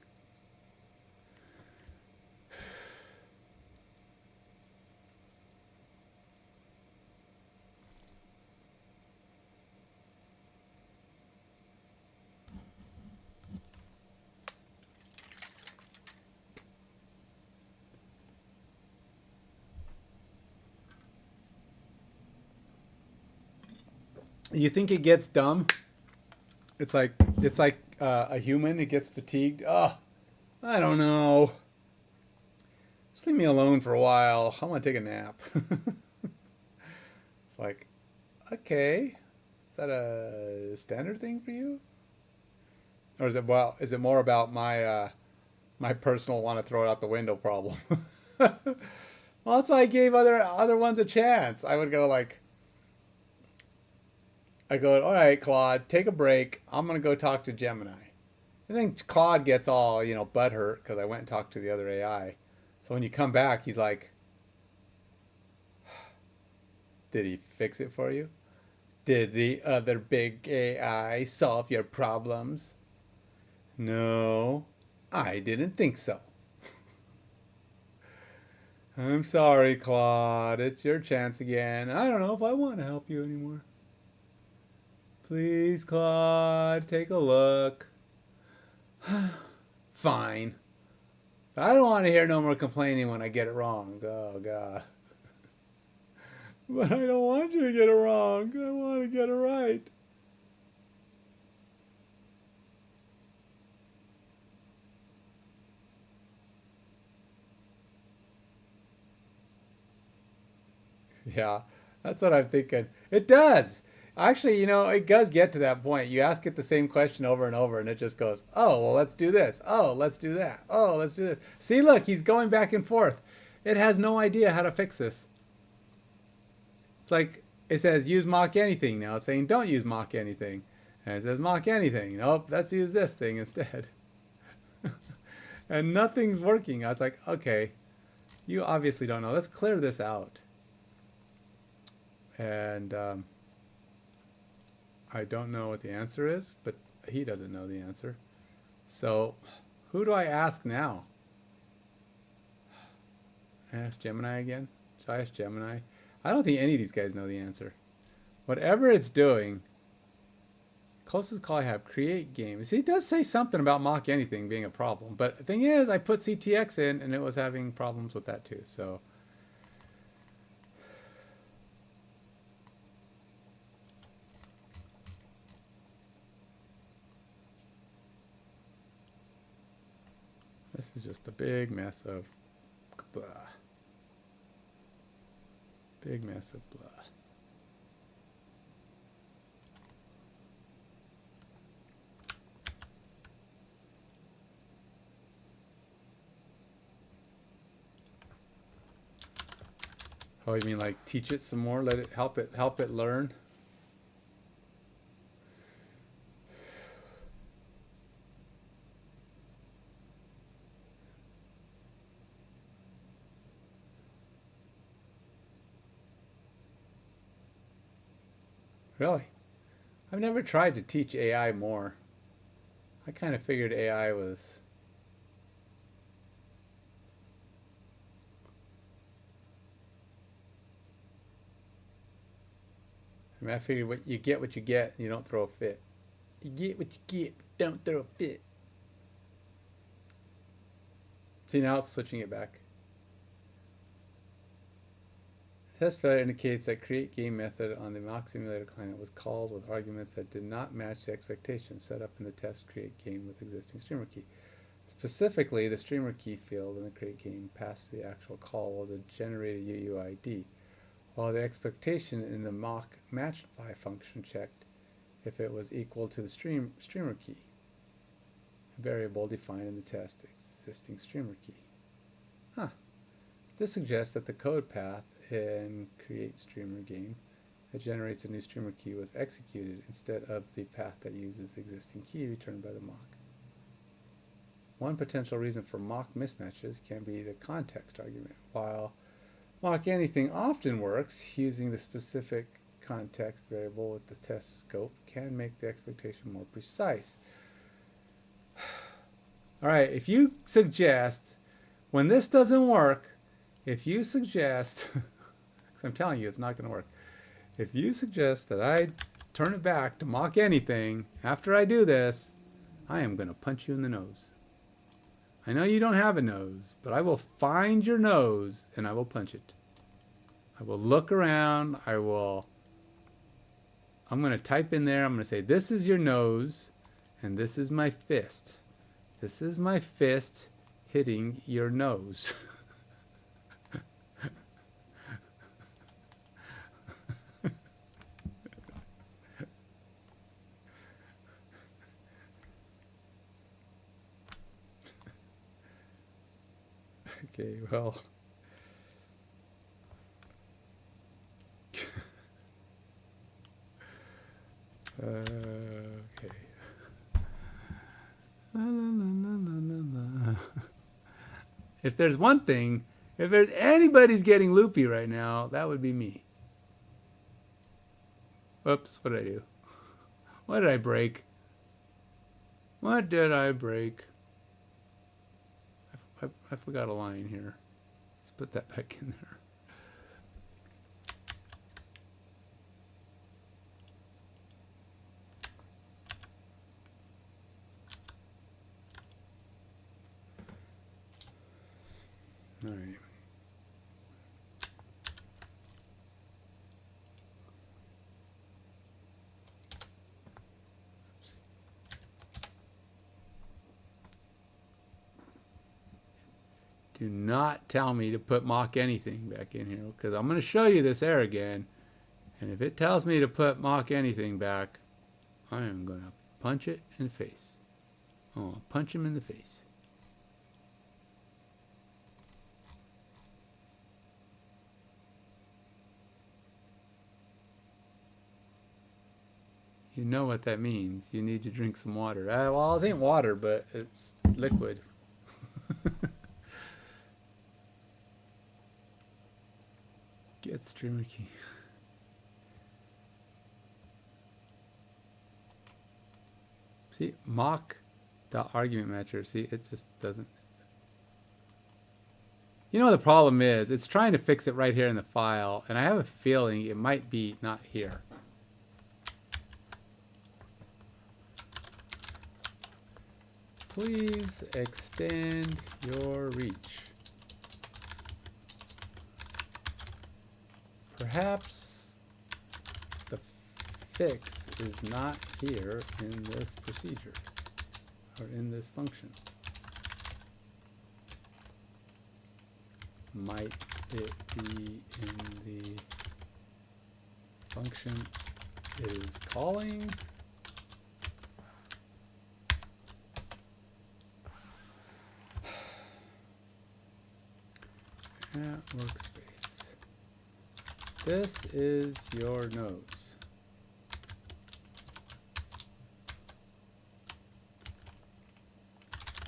Speaker 1: You think it gets dumb? It's like a human. It gets fatigued. Oh, I don't know. Just leave me alone for a while. I want to take a nap. It's like, okay, is that a standard thing for you, or is it Is it more about my my personal want to throw it out the window problem? Well, that's why I gave other ones a chance. I would go like, I go, all right, Claude, take a break. I'm going to go talk to Gemini. And then Claude gets all, butthurt because I went and talked to the other AI. So when you come back, he's like, did he fix it for you? Did the other big AI solve your problems? No, I didn't think so. I'm sorry, Claude. It's your chance again. I don't know if I want to help you anymore. Please, Claude, take a look. Fine. I don't want to hear no more complaining when I get it wrong. Oh, God. But I don't want you to get it wrong. I want to get it right. Yeah, that's what I'm thinking. It does. Actually, it does get to that point. You ask it the same question over and over, and it just goes, oh, well, let's do this. Oh, let's do that. Oh, let's do this. See, look, he's going back and forth. It has no idea how to fix this. It's like it says use mock anything now. It's saying don't use mock anything. And it says mock anything. Nope, let's use this thing instead. And nothing's working. I was like, okay, you obviously don't know. Let's clear this out. And I don't know what the answer is, but he doesn't know the answer. So who do I ask now? Ask Gemini again? Should I ask Gemini? I don't think any of these guys know the answer. Whatever it's doing, closest call I have, create game. See, it does say something about mock anything being a problem. But the thing is, I put CTX in and it was having problems with that too. So this is just a big mess of blah. Big mess of blah. Oh, you mean like teach it some more? Let it help it learn? Really? I've never tried to teach AI more. I kind of figured AI was... I mean, I figured what you get, you don't throw a fit. You get what you get, don't throw a fit. See, now it's switching it back. Test failure indicates that create game method on the mock simulator client was called with arguments that did not match the expectations set up in the test create game with existing streamer key. Specifically, the streamer key field in the create game past the actual call was a generated UUID, while the expectation in the mock matched by function checked if it was equal to the streamer key, a variable defined in the test existing streamer key. Huh. This suggests that the code path in create streamer game that generates a new streamer key was executed instead of the path that uses the existing key returned by the mock. One potential reason for mock mismatches can be the context argument. While mock anything often works, using the specific context variable with the test scope can make the expectation more precise. All right, if you suggest, when this doesn't work, if you suggest, because I'm telling you it's not going to work, if you suggest that I turn it back to mock anything after I do this, I am going to punch you in the nose. I know you don't have a nose, but I will find your nose and I will punch it. I will look around, I'm going to type in there, I'm going to say, this is your nose, and this is my fist. This is my fist hitting your nose. Okay, well. Okay. La, la, la, la, la, la. If there's one thing, if there's anybody's getting loopy right now, that would be me. Whoops, what did I do? What did I break? What did I break? I forgot a line here. Let's put that back in there. All right. Do not tell me to put mock anything back in here, because I'm going to show you this error again. And if it tells me to put mock anything back, I am going to punch it in the face. Oh, punch him in the face. You know what that means. You need to drink some water. Well, it ain't water, but it's liquid. Get streamer key. See, mock the argument matcher. See, it just doesn't. You know what the problem is? It's trying to fix it right here in the file, and I have a feeling it might be not here. Please extend your reach. Perhaps the fix is not here in this procedure or in this function. Might it be in the function it is calling? At workspace. This is your nose.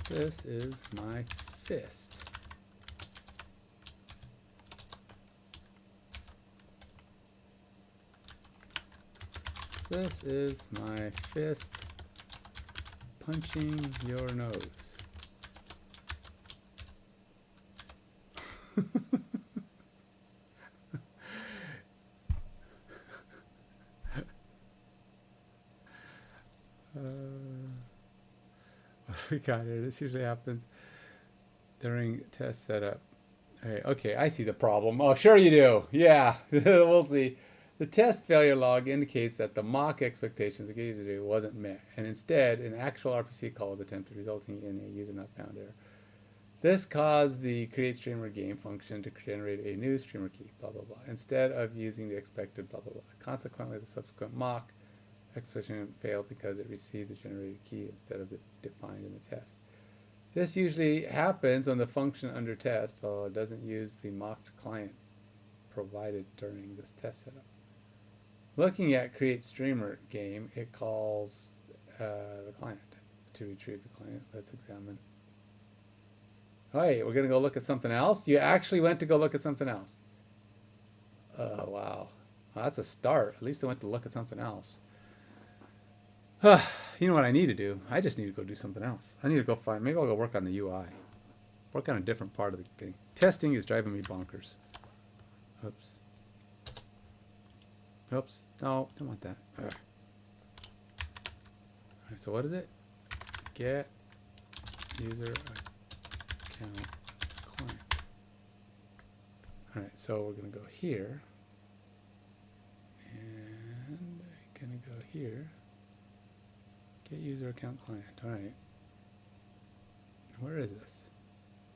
Speaker 1: This is my fist. This is my fist punching your nose. What we got here? This usually happens during test setup. Okay, I see the problem. Oh, sure you do. Yeah, we'll see. The test failure log indicates that the mock expectations it gave you to do wasn't met, and instead, an actual RPC call was attempted, resulting in a user not found error. This caused the create streamer game function to generate a new streamer key, blah, blah, blah, instead of using the expected blah, blah, blah. Consequently, the subsequent mock expectation failed because it received the generated key instead of the defined in the test. This usually happens on the function under test, while it doesn't use the mocked client provided during this test setup. Looking at create streamer game, it calls the client to retrieve the client. Let's examine. Oh, hey, we're going to go look at something else? You actually went to go look at something else. Oh, wow. Well, that's a start. At least I went to look at something else. You know what I need to do? I just need to go do something else. I need to go find, maybe I'll go work on the UI. Work on a different part of the thing. Testing is driving me bonkers. Oops. Oops. No, don't want that. All right, so what is it? Get user account client. All right, so we're going to go here. And we're going to go here. Get user account client. All right. Where is this?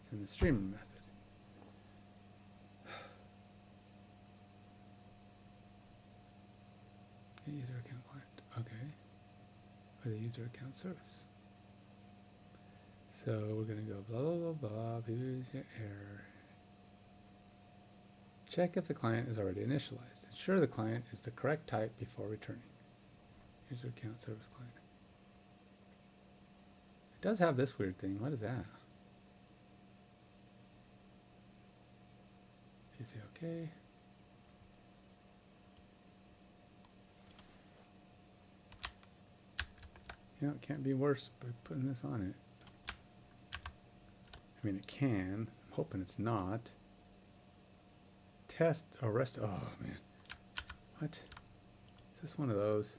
Speaker 1: It's in the streamer method. Get user account client. Okay. Or the user account service. So we're going to go blah, blah, blah, blah, error. Check if the client is already initialized. Ensure the client is the correct type before returning. User account service client. It does have this weird thing. What is that? You say okay. You know, it can't be worse by putting this on it. I mean, it can. I'm hoping it's not. Test or rest. Oh, man. What? Is this one of those?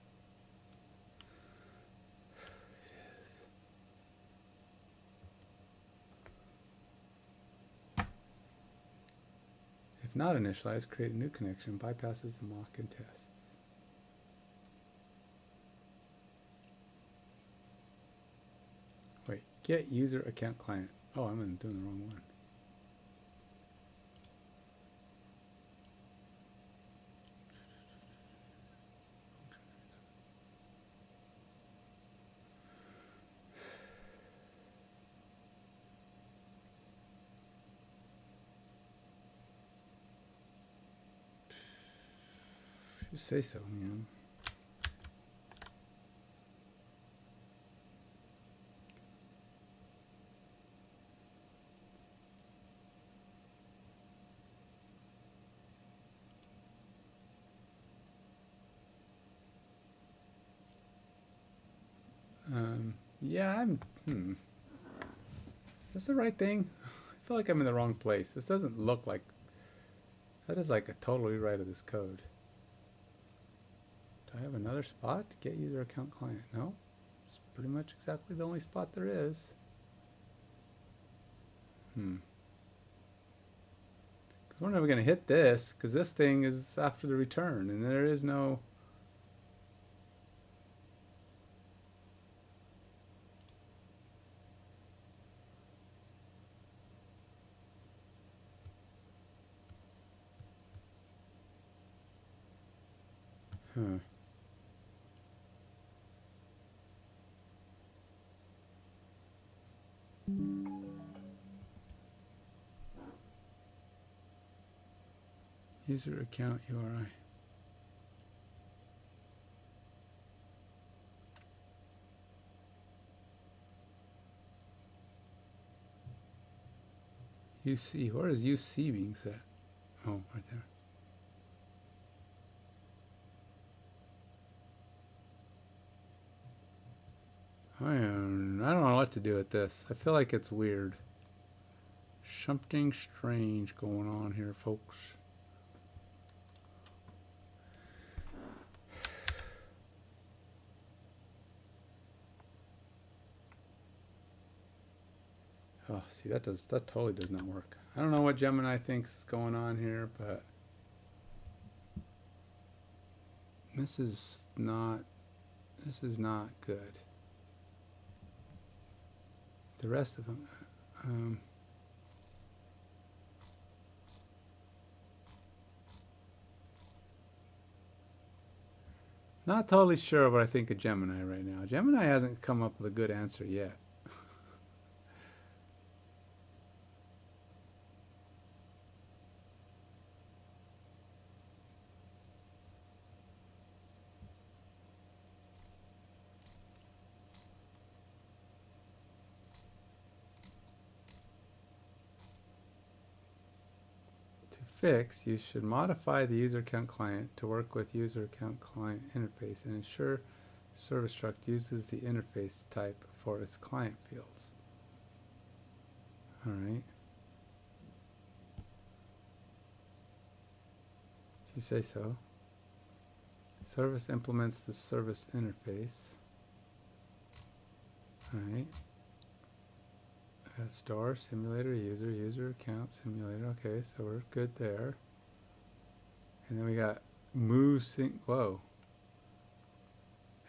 Speaker 1: It is. If not initialized, create a new connection. Bypasses the mock and tests. Wait, get user account client. Oh, I'm doing the wrong one. You say so, man. Yeah, Is this the right thing? I feel like I'm in the wrong place. This doesn't look like... That is like a total rewrite of this code. Do I have another spot? Get user account client. No. It's pretty much exactly the only spot there is. Because we're never going to hit this, because this thing is after the return, and there is no... Huh. User account URI. UC. Where is UC being set? Oh, right there. I don't know what to do with this. I feel like it's weird. Something strange going on here, folks. Oh, see, that totally does not work. I don't know what Gemini thinks is going on here, but this is not good. The rest of them, not totally sure what I think of Gemini right now. Gemini hasn't come up with a good answer yet. Fix, you should modify the user account client to work with user account client interface and ensure service struct uses the interface type for its client fields. All right. If you say so. Service implements the service interface. All right. Store, simulator, user account, simulator. Okay, so we're good there. And then we got move sync. Whoa.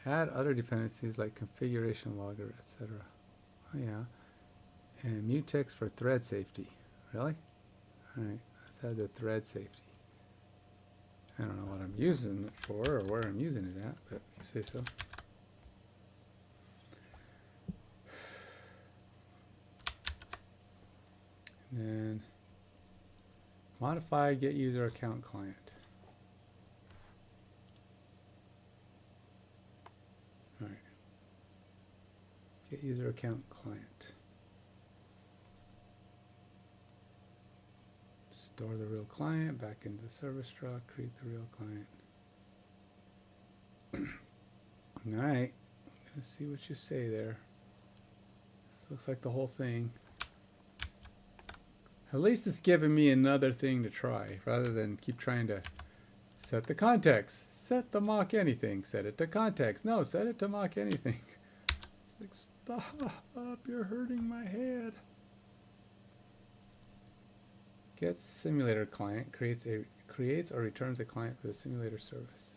Speaker 1: Add other dependencies like configuration logger, etc. Oh yeah. And mutex for thread safety. Really? All right. Let's add the thread safety. I don't know what I'm using it for or where I'm using it at, but if you say so. And modify get user account client. Get user account client. Store the real client back into the service struct. Create the real client. All right. Let's see what you say there. This looks like the whole thing. At least it's giving me another thing to try rather than keep trying to set the context. Set the mock anything. Set it to context. No, set it to mock anything. It's like, stop. You're hurting my head. Gets simulator client. Creates or returns a client for the simulator service.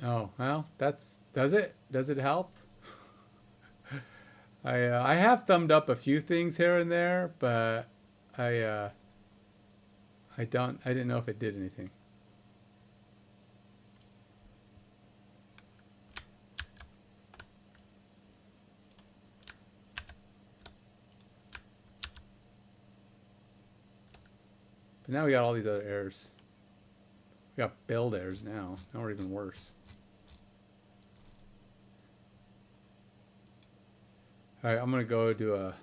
Speaker 1: Oh, well, does it help? I have thumbed up a few things here and there, but I didn't know if it did anything. But now we got all these other errors. We got build errors now. Now we're even worse. All right, I'm gonna go do a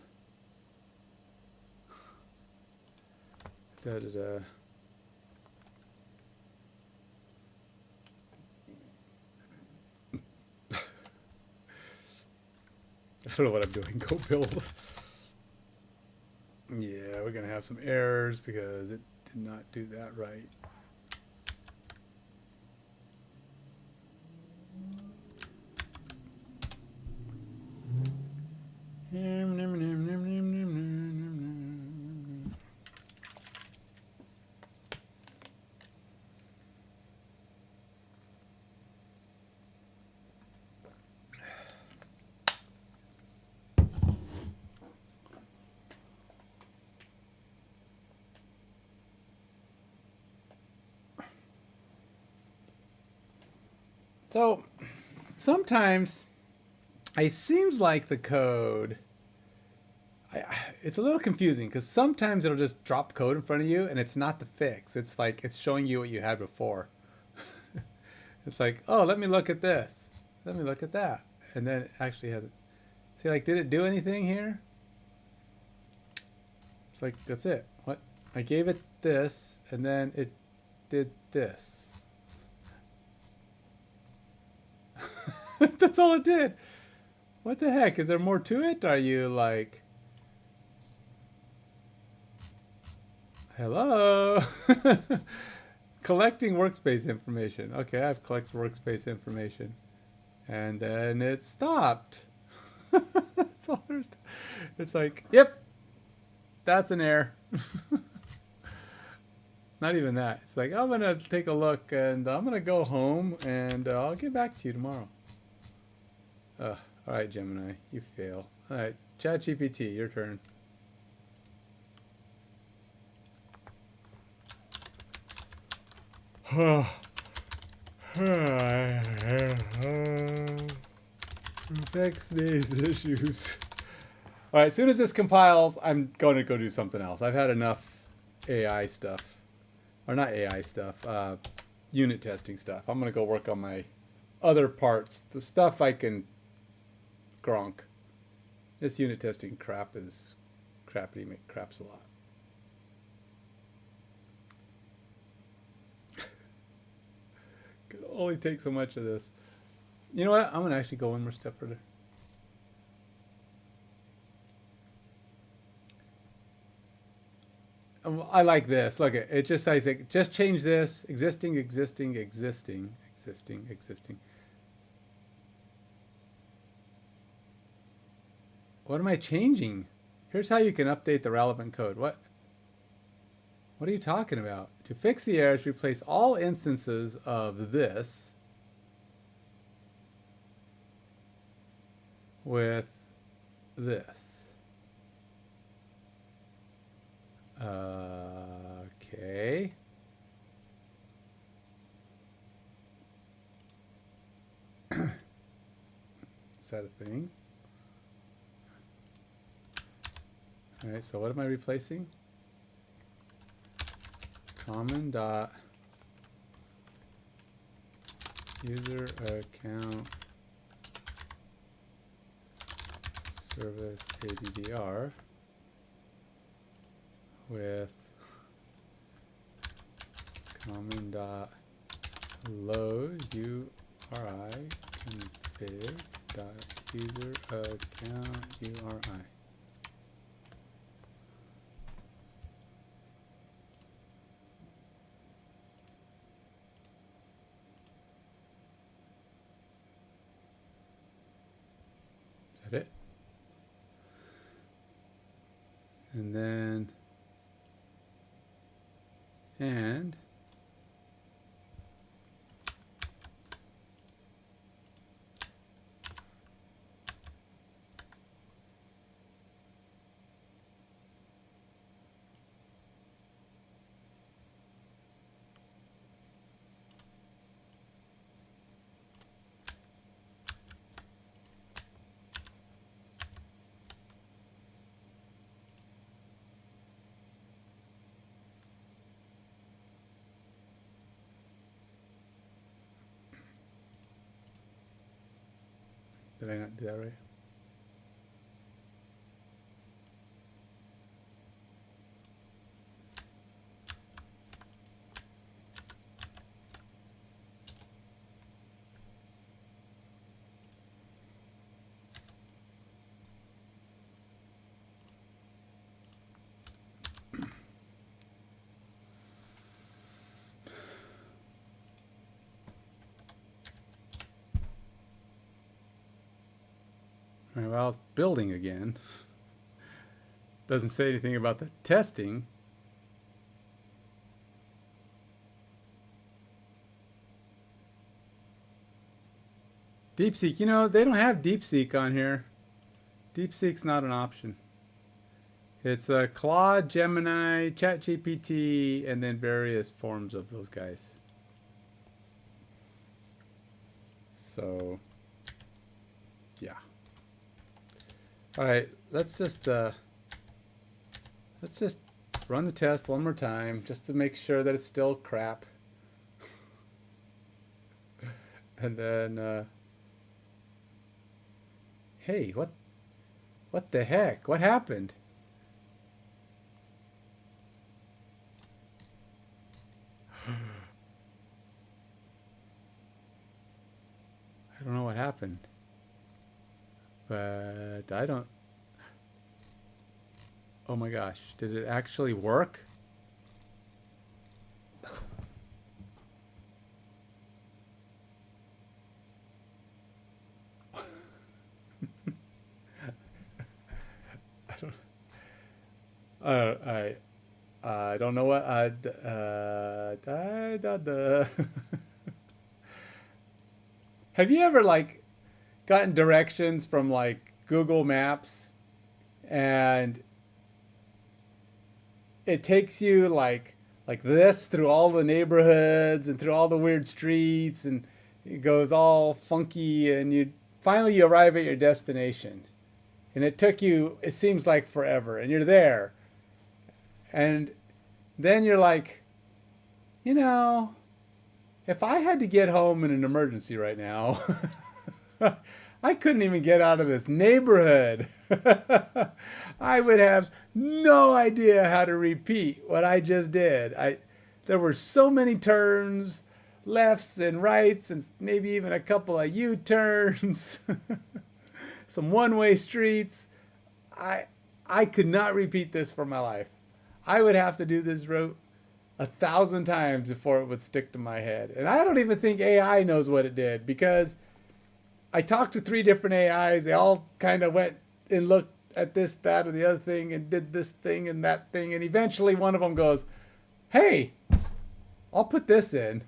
Speaker 1: I don't know what I'm doing. Go build. Yeah, we're gonna have some errors because it did not do that right. So sometimes it seems like the code, it's a little confusing because sometimes it'll just drop code in front of you and it's not the fix. It's like it's showing you what you had before. It's like, oh, let me look at this. Let me look at that. And then it actually has it. See, like, did it do anything here? It's like, that's it. What? I gave it this and then it did this. That's all it did. What the heck? Is there more to it? Are you like... Hello? Collecting workspace information. Okay, I've collected workspace information. And then it stopped. That's all there's to... It's like, yep, that's an error. Not even that. It's like, I'm going to take a look and I'm going to go home and I'll get back to you tomorrow. All right, Gemini, you fail. All right, ChatGPT, your turn. Next day's issues. All right, as soon as this compiles, I'm going to go do something else. I've had enough AI stuff. Or not AI stuff, unit testing stuff. I'm going to go work on my other parts. The stuff I can gronk. This unit testing crap is crappy, make craps a lot. Could only take so much of this. You know what? I'm going to actually go one more step further. I like this. Look, it just says, just change this. Existing. What am I changing? Here's how you can update the relevant code. What are you talking about? To fix the errors, replace all instances of this with this. Okay. Is that a thing? All right, so what am I replacing? common dot user account service ADDR with common dot load URI config dot user account URI. Is that it? And then and did I not do that right? All right, well, it's building again. Doesn't say anything about the testing. DeepSeek, you know, they don't have DeepSeek on here. DeepSeek's not an option. It's a Claude, Gemini, ChatGPT, and then various forms of those guys. So, yeah. All right, let's just run the test one more time just to make sure that it's still crap. And then, hey, what the heck? What happened? I don't know what happened. But I don't. Oh my gosh, did it actually work? I don't know what Have you ever like gotten directions from like Google Maps and it takes you like this through all the neighborhoods and through all the weird streets and it goes all funky and you finally arrive at your destination and it took you, it seems like forever, and you're there and then you're like, you know, if I had to get home in an emergency right now, I couldn't even get out of this neighborhood. I would have no idea how to repeat what I just did. There were so many turns, lefts and rights, and maybe even a couple of U-turns, some one-way streets. I could not repeat this for my life. I would have to do this route 1,000 times before it would stick to my head. And I don't even think AI knows what it did because I talked to 3 different AIs. They all kind of went and looked at this, that, or the other thing and did this thing and that thing. And eventually one of them goes, hey, I'll put this in.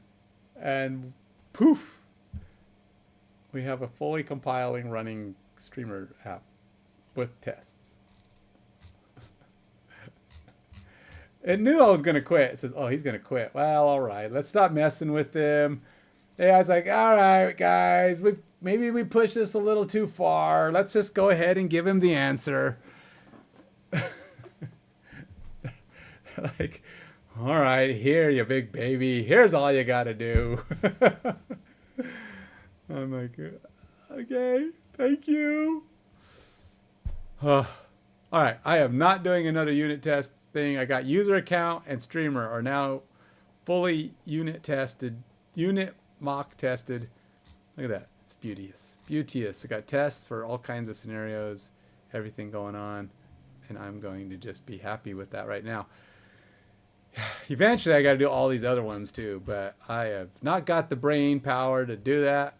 Speaker 1: And poof, we have a fully compiling running streamer app with tests. It knew I was going to quit. It says, oh, he's going to quit. Well, all right, let's stop messing with him. Yeah, I was like, all right, guys, maybe we pushed this a little too far. Let's just go ahead and give him the answer. Like, All right, here, you big baby. Here's all you got to do. Oh my god. Okay, thank you. All right, I am not doing another unit test thing. I got user account and streamer are now fully unit tested, unit mock tested. Look at that. It's beauteous. Beauteous. I got tests for all kinds of scenarios, everything going on, and I'm going to just be happy with that right now. Eventually, I got to do all these other ones too, but I have not got the brain power to do that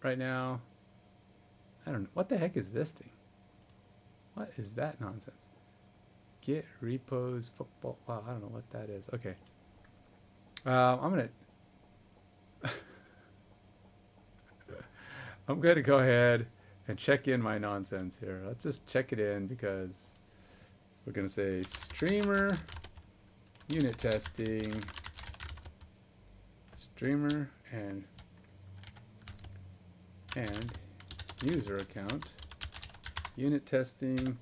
Speaker 1: right now. I don't know. What the heck is this thing? What is that nonsense? Get repos football. Wow, I don't know what that is. Okay. I'm gonna go ahead and check in my nonsense here. Let's just check it in because we're gonna say streamer unit testing, streamer and user account unit testing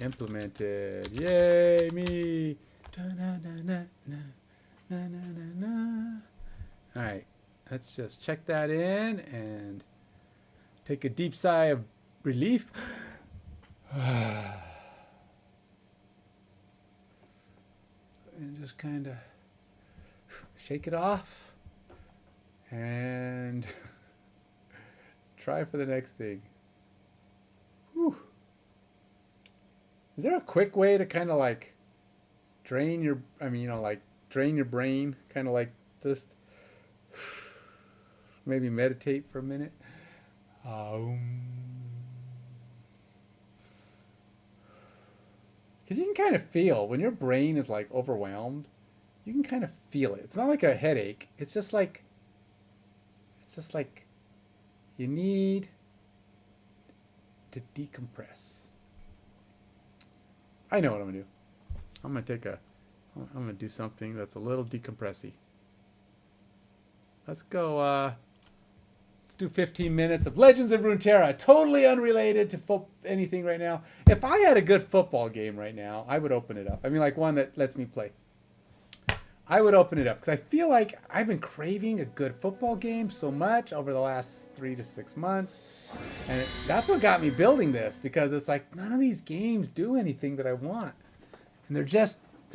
Speaker 1: implemented. Yay me! All right, let's just check that in and take a deep sigh of relief. And just kind of shake it off and try for the next thing. Whew. Is there a quick way to kind of like drain your, drain your brain, kind of like just maybe meditate for a minute? Because you can kind of feel when your brain is like overwhelmed, you can kind of feel it. It's not like a headache. It's just like you need to decompress. I know what I'm gonna do. I'm gonna do something that's a little decompressy. Let's go, let's do 15 minutes of Legends of Runeterra, totally unrelated to anything right now. If I had a good football game right now, I would open it up. I mean, like one that lets me play. I would open it up because I feel like I've been craving a good football game so much over the last 3 to 6 months. And that's what got me building this, because it's like none of these games do anything that I want. And they're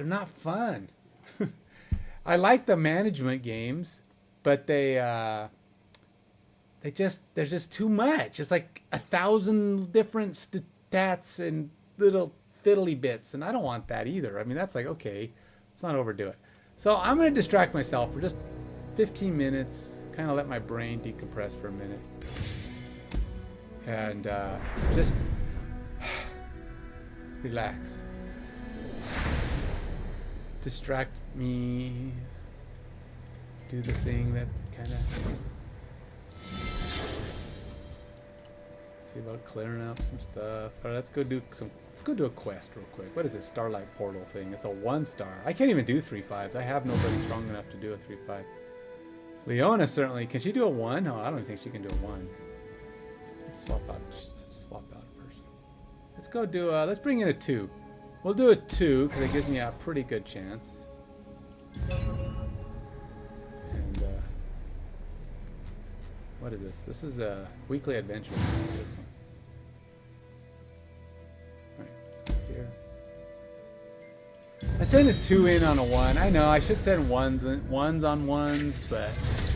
Speaker 1: not fun. I like the management games, but they're just too much. It's like 1,000 different stats and little fiddly bits, and I don't want that either. I mean, that's like, okay, let's not overdo it. So I'm going to distract myself for just 15 minutes, kind of let my brain decompress for a minute. And just relax. Distract me. Do the thing that kind of... See about clearing up some stuff. All right, let's go do a quest real quick. What is this Starlight Portal thing? It's a 1-star. I can't even do 3-5s. I have nobody strong enough to do a 3-5. Leona certainly. Can she do a 1? No, I don't think she can do a 1. Let's swap out a person. Let's go do let's bring in a 2. We'll do a 2 because it gives me a pretty good chance. And what is this? This is a weekly adventure. Let's do this one. Alright, let's go here. I sent a 2 in on a 1. I know I should send ones on ones, but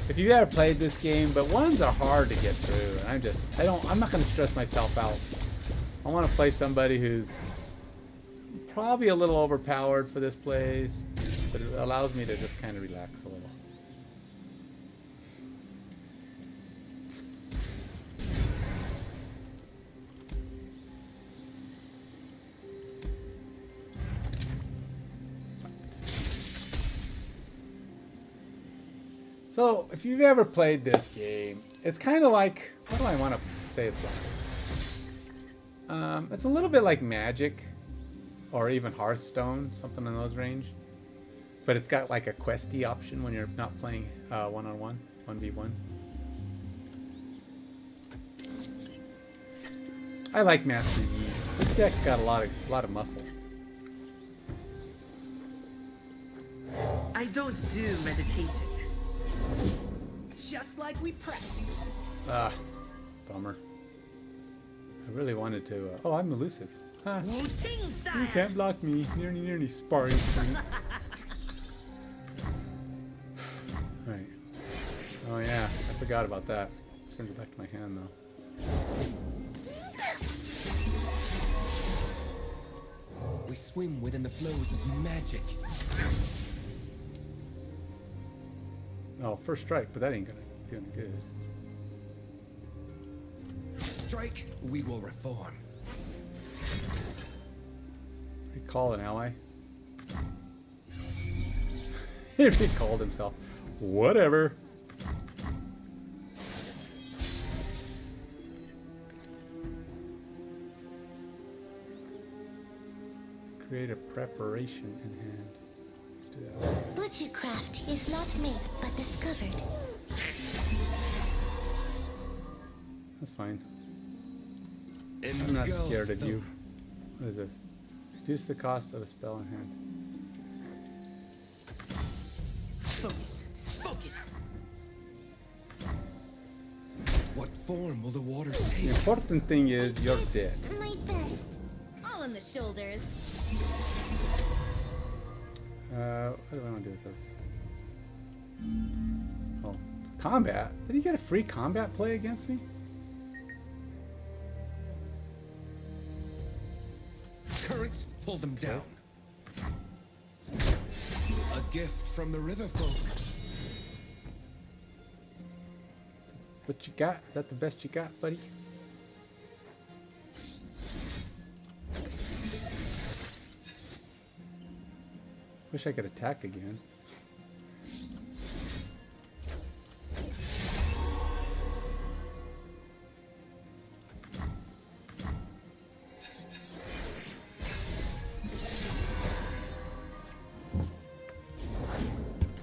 Speaker 1: if you've ever played this game, but 1s are hard to get through, and I'm not gonna stress myself out. I want to play somebody who's probably a little overpowered for this place, but it allows me to just kind of relax a little. So, if you've ever played this game, it's kind of like, what do I want to say it's like? It's a little bit like Magic, or even Hearthstone, something in those range. But it's got like a questy option when you're not playing one-on-one, 1v1. I like Master Yi. This deck's got a lot of muscle.
Speaker 2: I don't do meditation.
Speaker 3: Just like we practiced.
Speaker 1: Ah, bummer. I really wanted to. Oh, I'm elusive. Ah,
Speaker 2: Wu-Ting
Speaker 1: you
Speaker 2: style.
Speaker 1: can't block me. Nearly sparring thing. Right. Oh yeah, I forgot about that. Sends it back to my hand though.
Speaker 3: We swim within the flows of magic.
Speaker 1: Oh, first strike, but that ain't gonna do any good.
Speaker 3: Strike, we will reform.
Speaker 1: Recall an ally. He recalled himself. Whatever. Create a preparation in hand. Let's do that.
Speaker 4: Butchercraft is not made but discovered.
Speaker 1: That's fine. I'm not scared of you. What is this? Reduce the cost of a spell in hand.
Speaker 3: Focus. Focus. What form will the waters
Speaker 1: The
Speaker 3: take?
Speaker 1: important thing is you're dead.
Speaker 4: My best. All on the shoulders.
Speaker 1: What do I want to do with this? Oh, combat? Did he get a free combat play against me?
Speaker 3: Currents pull them down. A gift from the river folk.
Speaker 1: What you got? Is that the best you got, buddy? Wish I could attack again.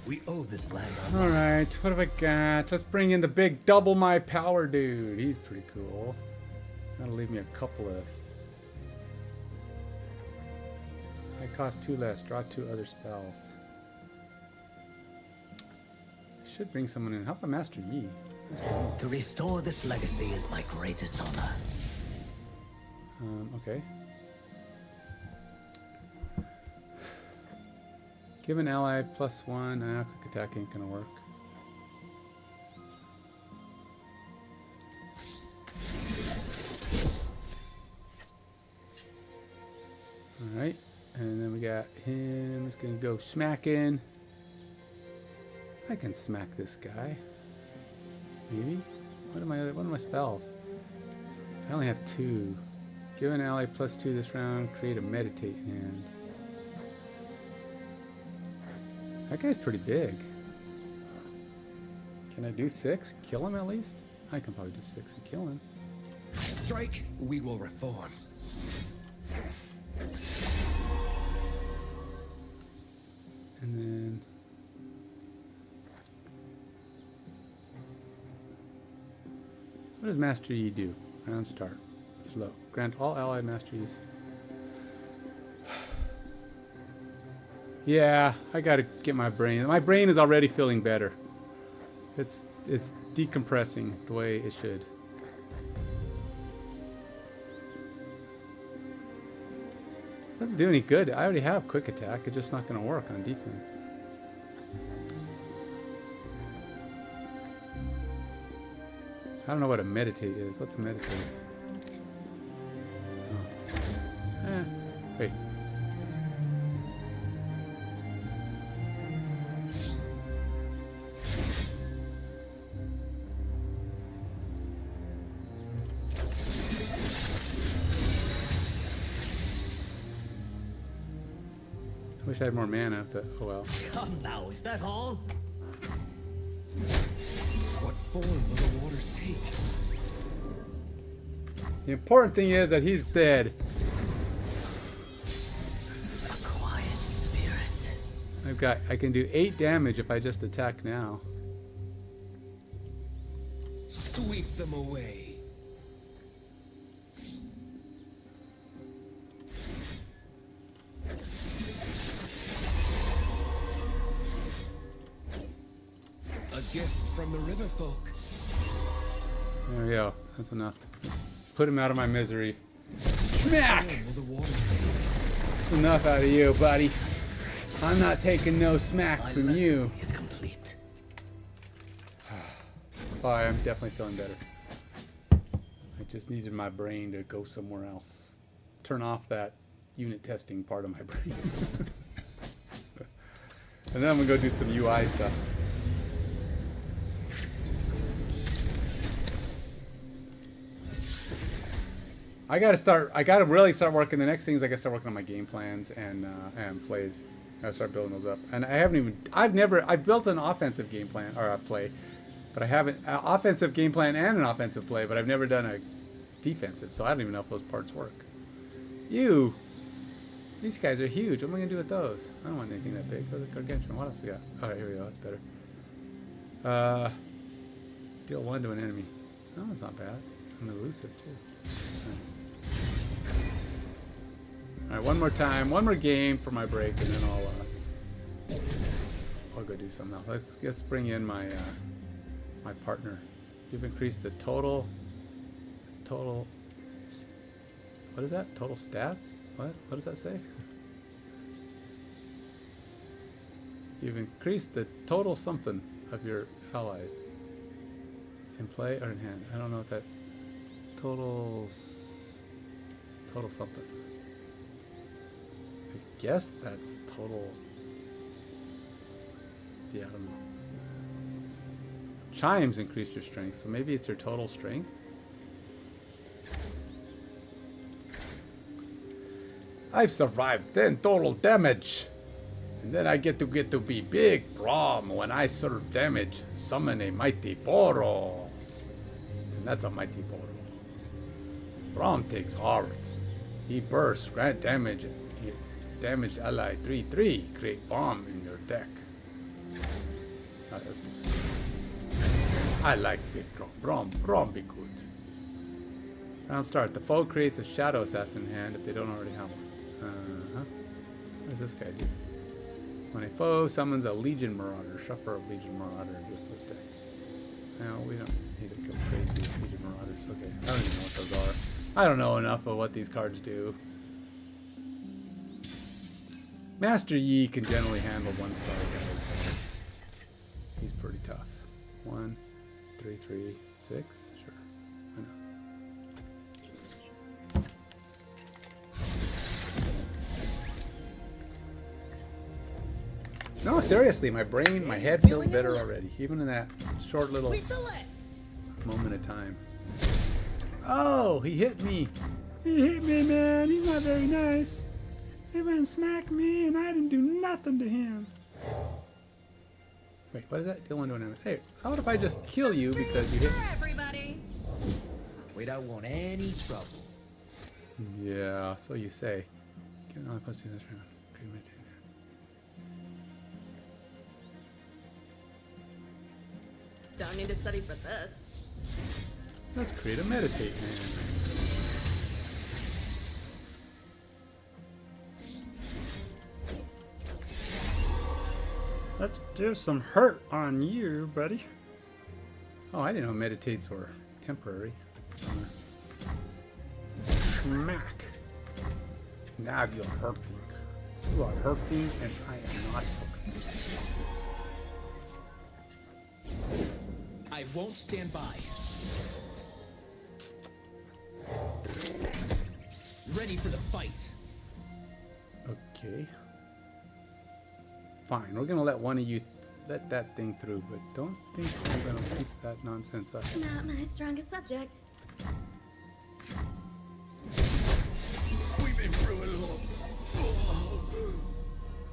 Speaker 3: We owe this land.
Speaker 1: All right, what have I got? Let's bring in the big double my power dude. He's pretty cool. That'll leave me a couple of. I cost 2 less. Draw 2 other spells. I should bring someone in. How about Master Yi?
Speaker 2: To restore this legacy is my greatest honor.
Speaker 1: Okay. Give an ally +1. Quick attack ain't gonna work. Alright. And then we got him. He's gonna go smacking. I can smack this guy. Maybe? What are my spells? I only have 2. Give an ally +2 this round. Create a meditate hand. That guy's pretty big. Can I do 6? Kill him at least? I can probably do 6 and kill him.
Speaker 3: Strike, we will reform.
Speaker 1: And then... what does Master Yi do? Round start. Slow. Grant all allied masteries. Yeah, I gotta get my brain. My brain is already feeling better. It's decompressing the way it should. Doesn't do any good. I already have quick attack. It's just not gonna work on defense. I don't know what a meditate is. What's a meditate? Oh. Wait. I wish I had more mana, but oh well.
Speaker 2: Come now, is that all?
Speaker 3: What form will the waters take?
Speaker 1: The important thing is that he's dead.
Speaker 2: A quiet spirit.
Speaker 1: I can do 8 damage if I just attack now.
Speaker 3: Sweep them away. gift from the river folk.
Speaker 1: There we go. That's enough. Put him out of my misery. Smack!
Speaker 3: Will the water take?
Speaker 1: That's enough out of you, buddy. I'm not taking no smack
Speaker 2: My
Speaker 1: from
Speaker 2: lesson
Speaker 1: you.
Speaker 2: is complete.
Speaker 1: Oh, I'm definitely feeling better. I just needed my brain to go somewhere else. Turn off that unit testing part of my brain. And then I'm gonna go do some UI stuff. I gotta really start working. The next thing is I gotta start working on my game plans and plays. I gotta start building those up. And I've built an offensive game plan, or a play, but I haven't, offensive game plan and an offensive play, but I've never done a defensive, so I don't even know if those parts work. These guys are huge. What am I gonna do with those? I don't want anything that big. Those are gargantuan. What else we got? Alright, here we go. That's better. Deal 1 to an enemy. Oh, that's not bad. I'm elusive too. Alright, one more time. One more game for my break, and then I'll go do something else. Let's bring in my my partner. You've increased the total. What is that? Total stats? What does that say? You've increased the total something of your allies. In play or in hand? I don't know what that total something. I guess that's total. Yeah, I don't know. Chimes increase your strength, so maybe it's your total strength. I've survived 10 total damage. And then I get to be big Braum when I serve damage. Summon a mighty Boro. And that's a mighty Boro. Braum takes heart. He bursts, grant damage. Damage ally 3/3. Create bomb in your deck. Oh, that's nice. I like big Braum. Braum be good. Round start. The foe creates a shadow assassin hand if they don't already have one. What does this guy do? When a foe summons a Legion Marauder, shuffle a Legion Marauder into this deck. No, we don't need to go crazy with Legion Marauders. Okay, I don't even know what those are. I don't know enough of what these cards do. Master Yi can generally handle 1-star guys. He's pretty tough. 1, 3, 3, 6. Sure. I know. No, seriously, my head feels better already, even in that short little moment of time. Oh, he hit me. He hit me, man. He's not very nice. He went and smacked me, and I didn't do nothing to him. Wait, what is that? Deal 1 to an enemy. Hey, how about if I just kill you because you hit me?
Speaker 4: Everybody.
Speaker 2: We don't want any trouble.
Speaker 1: Yeah, so you say. Get another +2 this round.
Speaker 5: Don't need to study for this.
Speaker 1: Let's create a meditate hand. Let's do some hurt on you, buddy. Oh, I didn't know meditates were temporary. Smack. Now you're hurting. You are hurting, and I am not hurting.
Speaker 3: I won't stand by. Ready for the fight.
Speaker 1: Okay. Fine, we're gonna let one of you let that thing through, but don't think I'm gonna keep that nonsense up.
Speaker 4: Not my strongest subject.
Speaker 3: We've been through it all.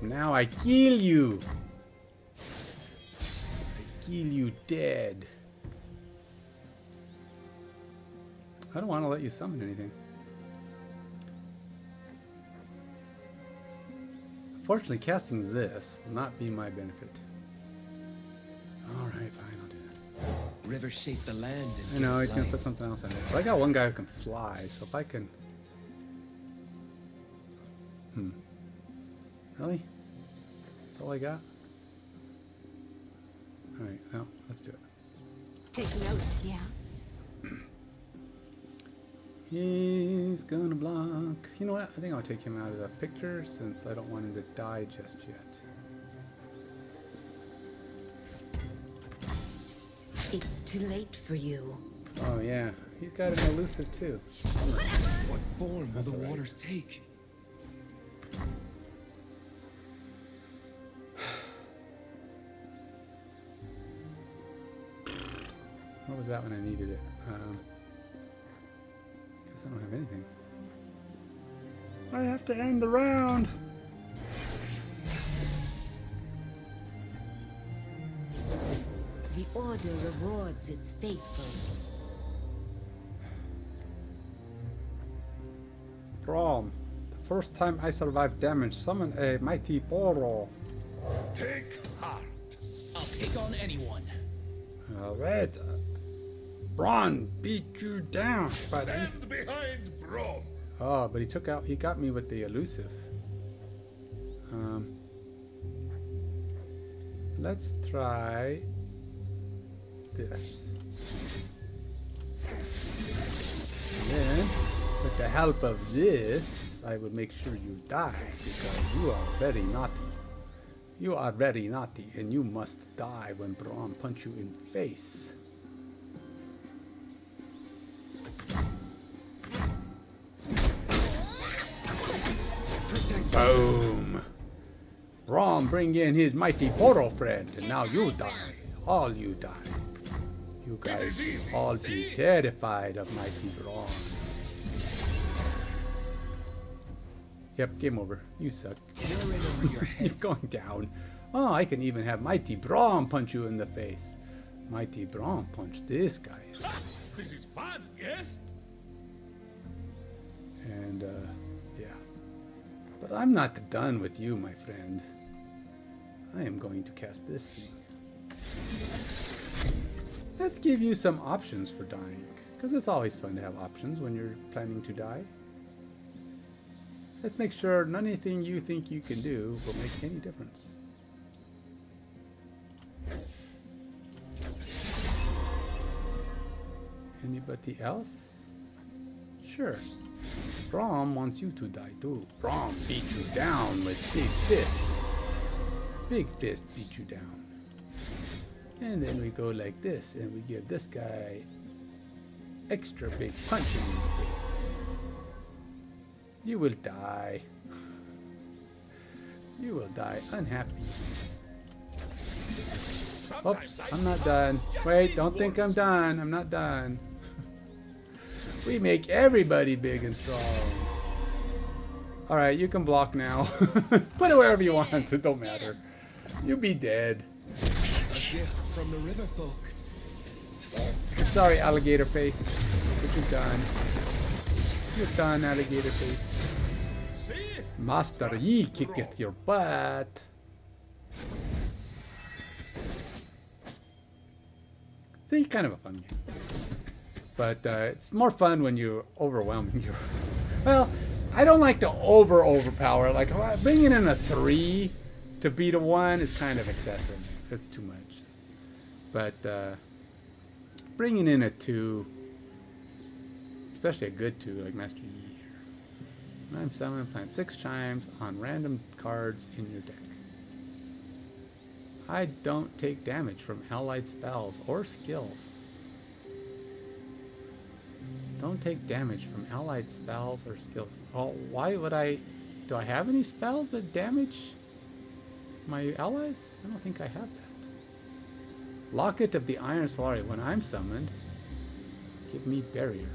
Speaker 1: Now I kill you. I kill you dead. I don't want to let you summon anything. Fortunately, casting this will not be my benefit. Alright, fine, I'll do this.
Speaker 3: River shaped the land.
Speaker 1: I know, he's going to put something else in it. But I got one guy who can fly, so if I can... Really? That's all I got? Alright, well, let's do it.
Speaker 4: Take notes, yeah.
Speaker 1: He's gonna block. You know what? I think I'll take him out of the picture since I don't want him to die just yet.
Speaker 4: It's too late for you.
Speaker 1: Oh yeah, he's got an elusive too.
Speaker 3: What form will the waters take?
Speaker 1: What was that when I needed it? Guess I don't have anything. I have to end the round.
Speaker 4: The Order rewards its faithful.
Speaker 1: Braum, the first time I survived damage, summon a mighty Boro.
Speaker 3: Take heart. I'll take on anyone.
Speaker 1: Alright. Braun beat you down, buddy.
Speaker 3: Stand behind Brom.
Speaker 1: Oh, but he got me with the elusive. Let's try this. And then, with the help of this, I will make sure you die, because you are very naughty. You are very naughty, and you must die when Braun punch you in the face. Boom! Braun bring in his mighty portal friend, and now you die. All you die. You guys will all be terrified of mighty Braun. Yep, game over. You suck. You're going down. Oh, I can even have mighty Braun punch you in the face. Mighty Braun punch this guy in the face.
Speaker 3: This is fun, yes?
Speaker 1: And, yeah. But I'm not done with you, my friend. I am going to cast this thing. Let's give you some options for dying. Because it's always fun to have options when you're planning to die. Let's make sure anything you think you can do will make any difference. Anybody else? Sure. Braum wants you to die too. Braum beat you down with big fist. Big fist beat you down. And then we go like this, and we give this guy extra big punch in the face. You will die. You will die unhappy. Oops, I'm not done. Wait, don't think I'm done. I'm not done. We make everybody big and strong. Alright, you can block now. Put it wherever you want. It don't matter. You'll be dead.
Speaker 3: A gift from the river folk.
Speaker 1: Sorry, alligator face. But you're done. You're done, alligator face. Master Yi kicketh your butt. See, kind of a fun game. But it's more fun when you're overwhelming your... Well, I don't like to overpower. Like, bringing in a 3 to beat a 1 is kind of excessive. It's too much. But bringing in a 2, especially a good 2, like Master Yi here. When I'm summoning, plant 6 chimes on random cards in your deck. I don't take damage from allied spells or skills. Don't take damage from allied spells or skills. Oh, why would I... Do I have any spells that damage my allies? I don't think I have that. Locket of the Iron Solari. When I'm summoned, give me barrier.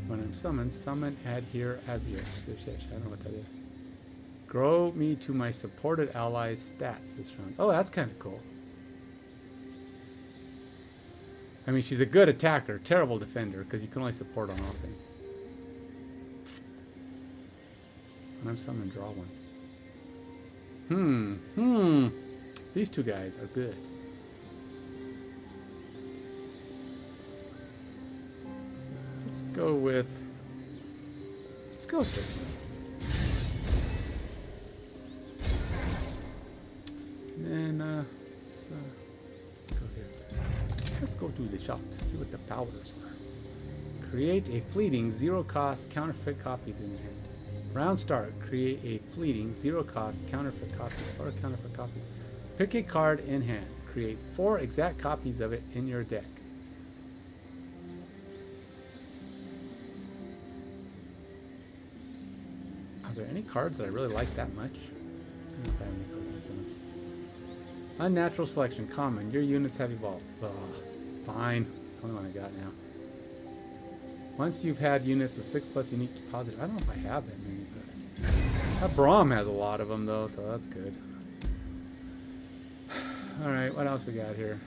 Speaker 1: When I'm summoned, summon, add here, add here. I don't know what that is. Grow me to my supported allies' stats this round. Oh, that's kind of cool. I mean, she's a good attacker, terrible defender, because you can only support on offense. When I'm summoned, draw one. These two guys are good. Let's go with this one. go to the shop to see what the powers are. Create a fleeting, zero-cost counterfeit copies in your hand. Round start. Create a fleeting, zero-cost counterfeit copies. 4 counterfeit copies. Pick a card in hand. Create 4 exact copies of it in your deck. Are there any cards that I really like that much? I don't know if I have any cards like that much. Unnatural selection. Common. Your units have evolved. Ugh. Fine. It's the only one I got now. Once you've had units of 6+ unique positive. I don't know if I have that many, but that Braum has a lot of them though, so that's good. Alright, what else we got here?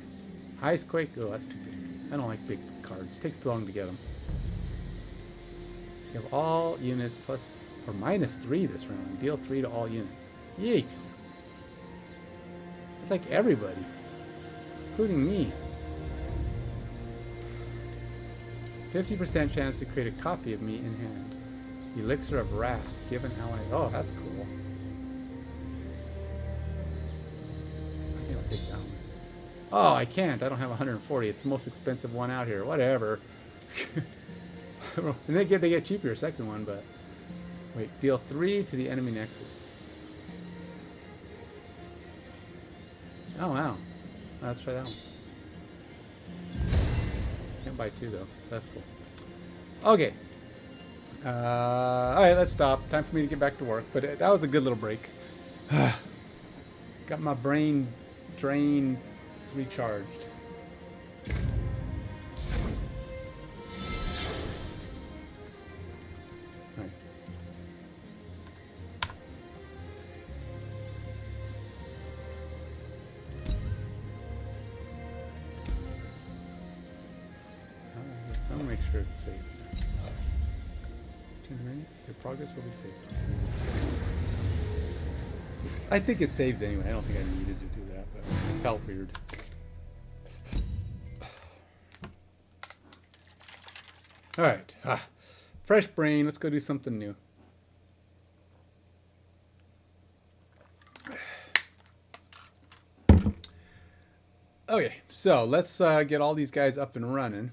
Speaker 1: Icequake. Oh, that's too big. I don't like big cards. It takes too long to get them. You have all units plus or -3 this round. Deal 3 to all units. Yeeks. It's like everybody, including me. 50% chance to create a copy of me in hand. Elixir of Wrath, given how I... Oh, that's cool. I think I'll take that one. Oh, I can't. I don't have 140. It's the most expensive one out here. Whatever. And they get cheaper, second one, but... Wait, deal 3 to the enemy nexus. Oh, wow. Let's try that one. Can't buy 2 though. That's cool. Okay. Alright, let's stop. Time for me to get back to work. But that was a good little break. Got my brain drain recharged. Alright. I'll make sure it saves. Your progress will be saved. I think it saves anyway. I don't think I needed to do that, but it felt weird. Alright. Fresh brain. Let's go do something new. Okay, so let's get all these guys up and running.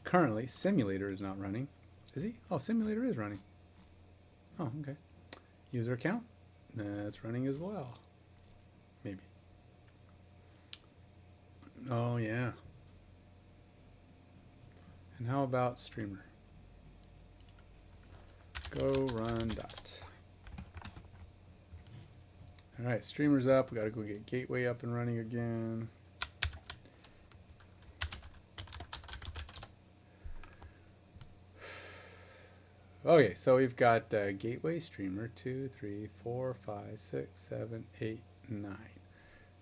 Speaker 1: Currently, Simulator is not running. Is he? Oh, Simulator is running. Oh, okay. User account? That's running as well. Maybe. Oh, yeah. And how about Streamer? Go run dot. Alright, Streamer's up. We gotta go get Gateway up and running again. Okay, so we've got Gateway, Streamer, 2, 3, 4, 5, 6, 7, 8, 9.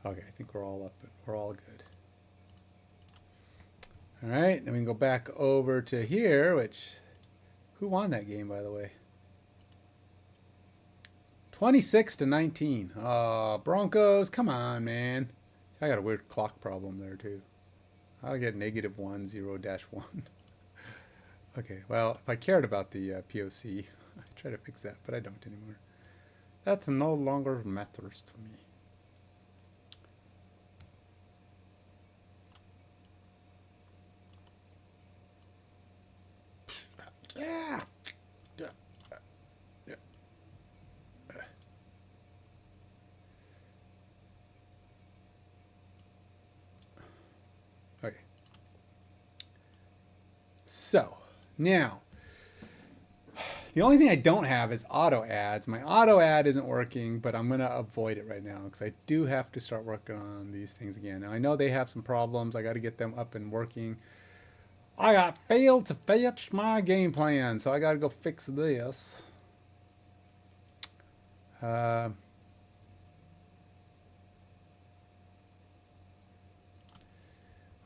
Speaker 1: Okay, I think we're all up. We're all good. All right, then we can go back over to here, which, who won that game, by the way? 26-19. Oh, Broncos, come on, man. I got a weird clock problem there, too. I'll get -1, 0-1. Okay, well, if I cared about the POC, I'd try to fix that, but I don't anymore. That no longer matters to me. Yeah. Okay. So, now, the only thing I don't have is auto ads. My auto ad isn't working, but I'm going to avoid it right now because I do have to start working on these things again. Now, I know they have some problems. I got to get them up and working. I got failed to fetch my game plan, so I got to go fix this.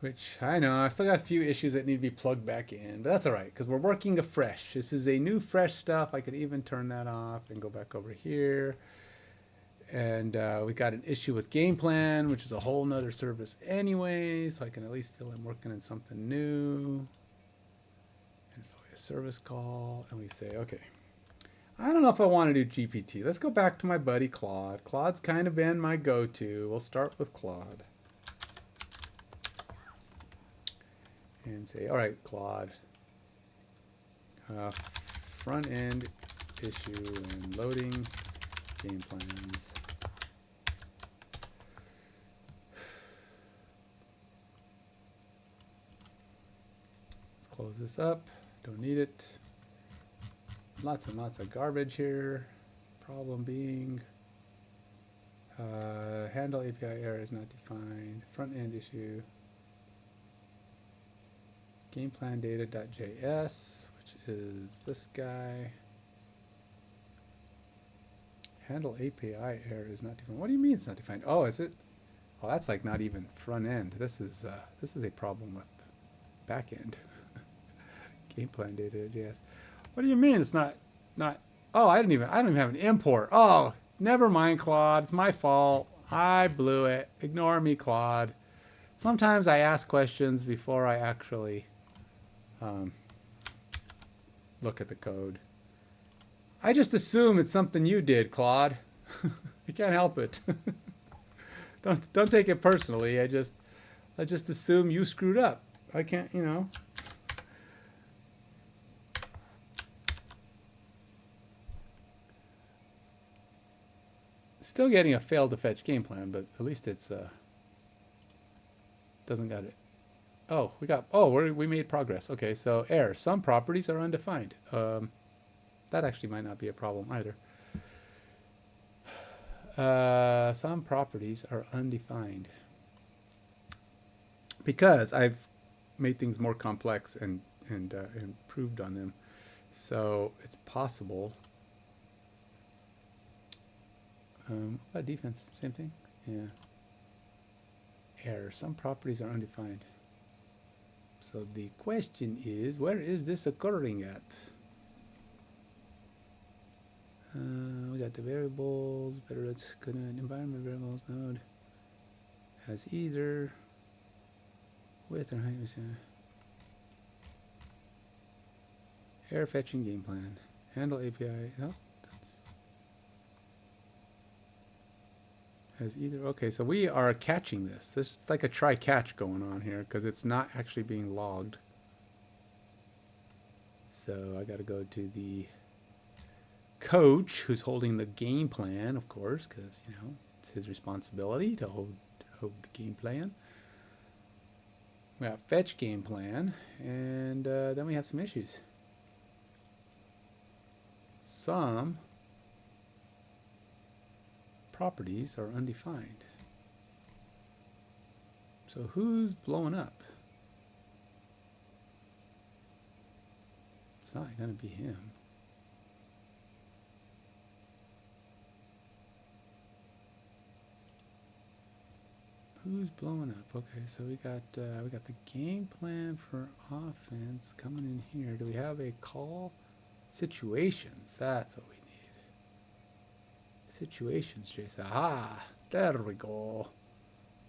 Speaker 1: Which, I know, I've still got a few issues that need to be plugged back in, but that's all right, because we're working afresh. This is a new, fresh stuff. I could even turn that off and go back over here. And we got an issue with game plan, which is a whole nother service anyway, so I can at least feel I'm working on something new. And so a service call, and we say, okay, I don't know if I want to do GPT. Let's go back to my buddy Claude. Claude's kind of been my go-to. We'll start with Claude. and say, all right, Claude, front end issue and loading game plans. Let's close this up. Don't need it. Lots and lots of garbage here. Problem being, handle API error is not defined. Front end issue. Game plan data.js, which is this guy. Handle API error is not defined. What do you mean it's not defined? Oh, is it? Oh, that's like not even front end. This is a problem with back end. Game plan data.js. What do you mean it's not? Oh, I don't even have an import. Oh, never mind, Claude. It's my fault. I blew it. Ignore me, Claude. Sometimes I ask questions before I actually look at the code. I just assume it's something you did, Claude. I can't help it. Don't take it personally. I just assume you screwed up. I can't, you know. Still getting a failed to fetch game plan, but at least it's doesn't got it. Oh, we made progress. Okay, so error. Some properties are undefined. That actually might not be a problem either. Some properties are undefined because I've made things more complex and improved on them. So it's possible. What about defense? Same thing? Yeah. Error. Some properties are undefined. So the question is, where is this occurring at? We got the variables, better let's couldn't environment variables node has either with or error fetching game plan. Handle API. Oh, that's has either. Okay, so we are catching this. This is like a try catch going on here because it's not actually being logged. So I got to go to the coach who's holding the game plan, of course, because you know it's his responsibility to hold the game plan. We got fetch game plan, and then we have some issues. Some properties are undefined. So who's blowing up? It's not going to be him. Who's blowing up? Okay, so we got the game plan for offense coming in here. Do we have a call? Situations. That's what we need. Situations, Jason. Ah, there we go.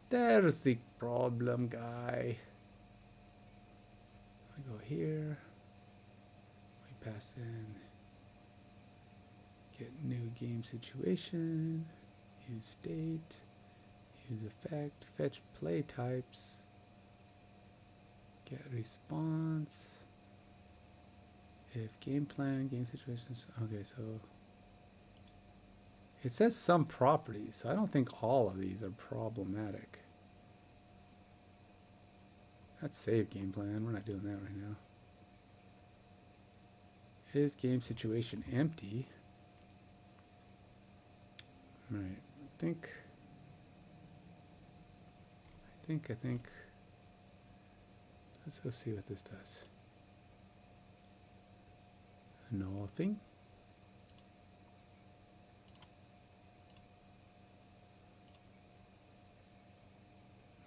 Speaker 1: There's the problem guy. We go here. We pass in. Get new game situation. Use state. Use effect, fetch play types, get response, if game plan, game situations. Okay, so it says some properties, so I don't think all of these are problematic. Let's save game plan. We're not doing that right now. Is game situation empty? All right, I think let's go see what this does. Nothing.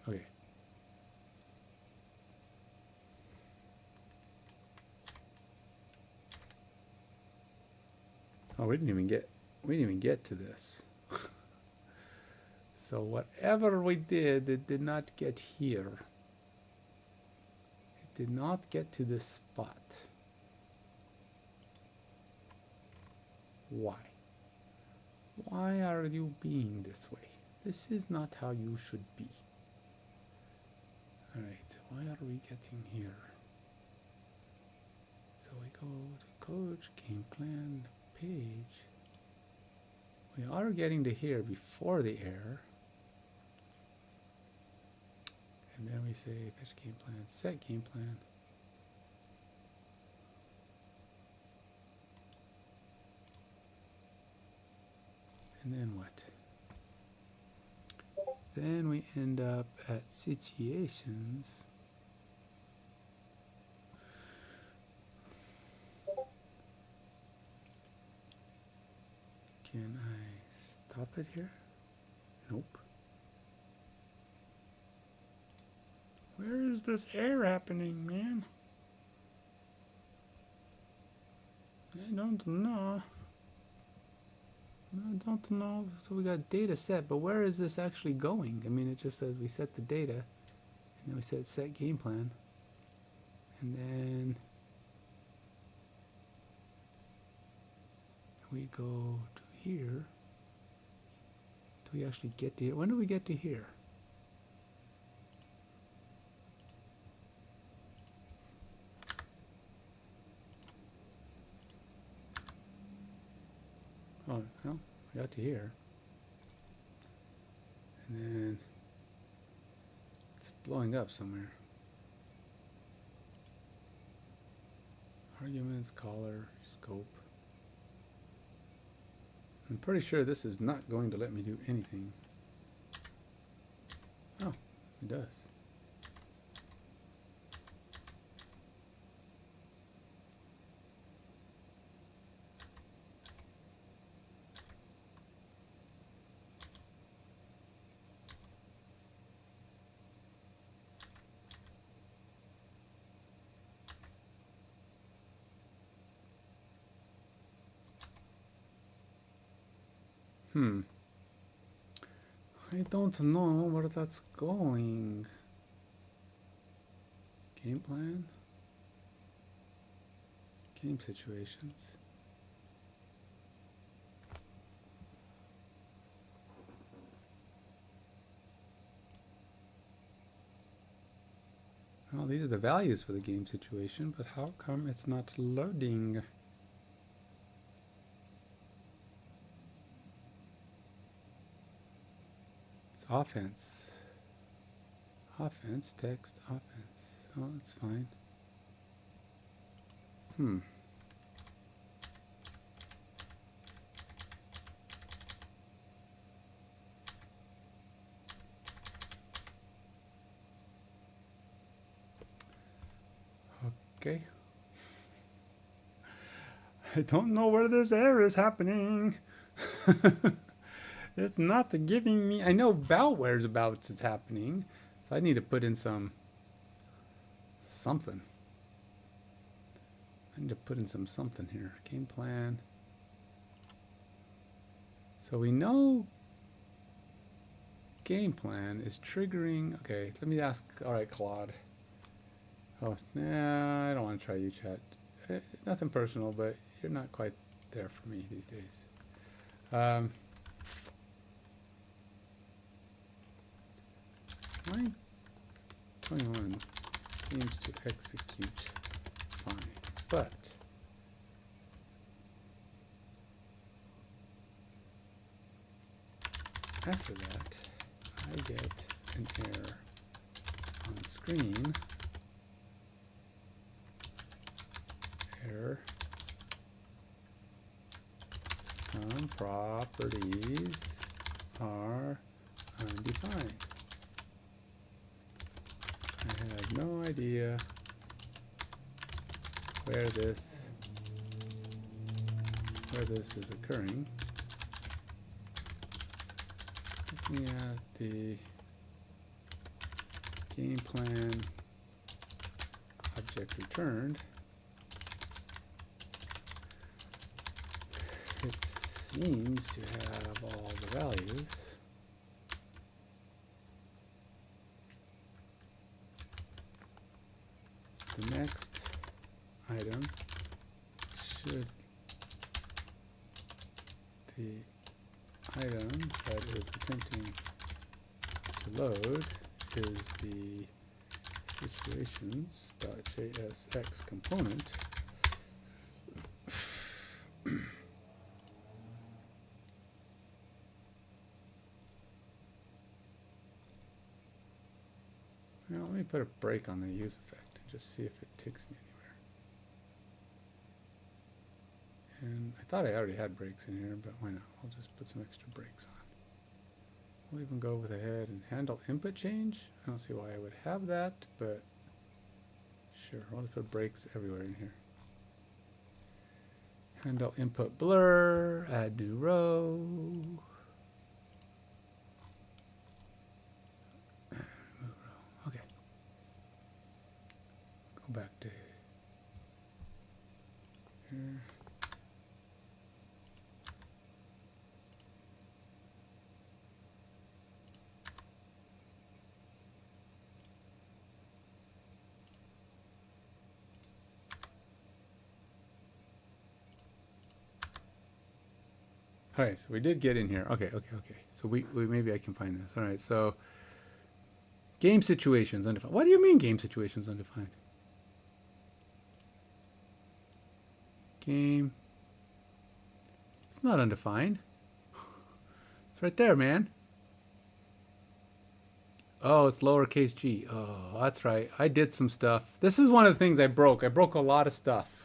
Speaker 1: Okay. Oh, we didn't even get to this. So whatever we did, it did not get here. It did not get to this spot. Why? Why are you being this way? This is not how you should be. Alright, why are we getting here? So we go to coach, game plan, page. We are getting to here before the error. And then we say fetch game plan, set game plan. And then what? Then we end up at situations. Can I stop it here? Nope. Where is this error happening, man? I don't know. I don't know. So we got data set, but where is this actually going? I mean, it just says we set the data, and then we said set game plan, and then we go to here. Do we actually get to here? When do we get to here? Oh, well, we got to here. And then it's blowing up somewhere. Arguments, caller, scope. I'm pretty sure this is not going to let me do anything. Oh, it does. I don't know where that's going. Game plan? Game situations. Well, these are the values for the game situation, but how come it's not loading? Offense. Offense, text, offense. Oh, that's fine. Okay. I don't know where this error is happening. It's not giving me. I know about whereabouts it's happening, so I need to put in something. I need to put in something here. Game plan. So we know game plan is triggering. Okay, let me ask. All right, Claude. Oh, nah, I don't want to try you, chat. Nothing personal, but you're not quite there for me these days. Line 21 seems to execute fine, but after that, I get an error on screen. Error. Some properties are undefined. I have no idea where this is occurring. Looking at the game plan object returned, it seems to have all the values. The next item should the item that is attempting to load is the situations.jsx component. Now let me put a break on the use effect and just see if it takes me anywhere. And I thought I already had breaks in here, but why not? I'll just put some extra breaks on. We'll even go with ahead and handle input change. I don't see why I would have that, but sure, I'll just put breaks everywhere in here. Handle input blur, add new row. Okay. Go back to here. Okay, so we did get in here. Okay. So we maybe I can find this. All right, so game situations undefined. What do you mean game situations undefined? Game. It's not undefined. It's right there, man. Oh, it's lowercase g. Oh, that's right. I did some stuff. This is one of the things I broke. I broke a lot of stuff.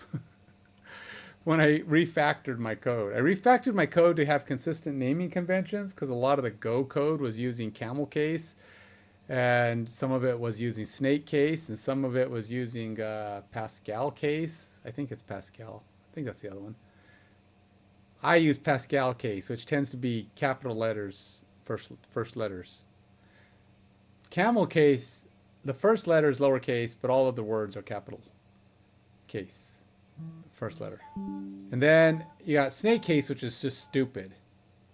Speaker 1: When I refactored my code. I refactored my code to have consistent naming conventions because a lot of the Go code was using camel case and some of it was using snake case and some of it was using Pascal case. I think it's Pascal. I think that's the other one. I use Pascal case, which tends to be capital letters, first letters. Camel case, the first letter is lowercase, but all of the words are capital case. First letter. And then you got snake case, which is just stupid.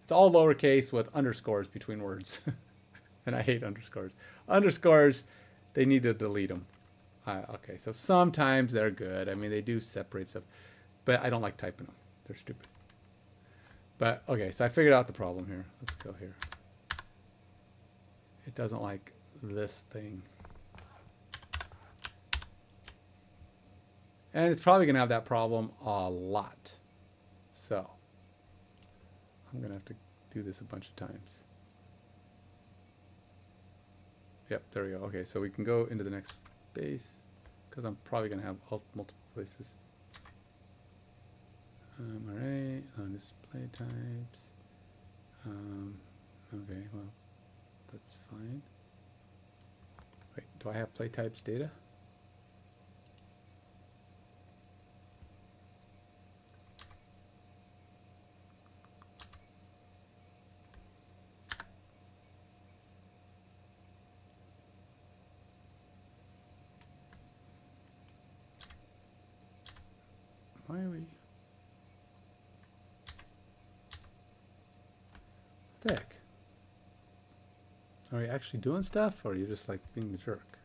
Speaker 1: It's all lowercase with underscores between words. And I hate underscores. Underscores, they need to delete them. Okay, so sometimes they're good. I mean, they do separate stuff. But I don't like typing them. They're stupid. But, okay, so I figured out the problem here. Let's go here. It doesn't like this thing. And it's probably going to have that problem a lot. So, I'm going to have to do this a bunch of times. Yep, there we go. Okay, so we can go into the next space, because I'm probably going to have multiple places. Alright, on display types. Okay, well, that's fine. Wait, do I have play types data? Why are we? What the heck? Are you actually doing stuff, or are you just like being the jerk?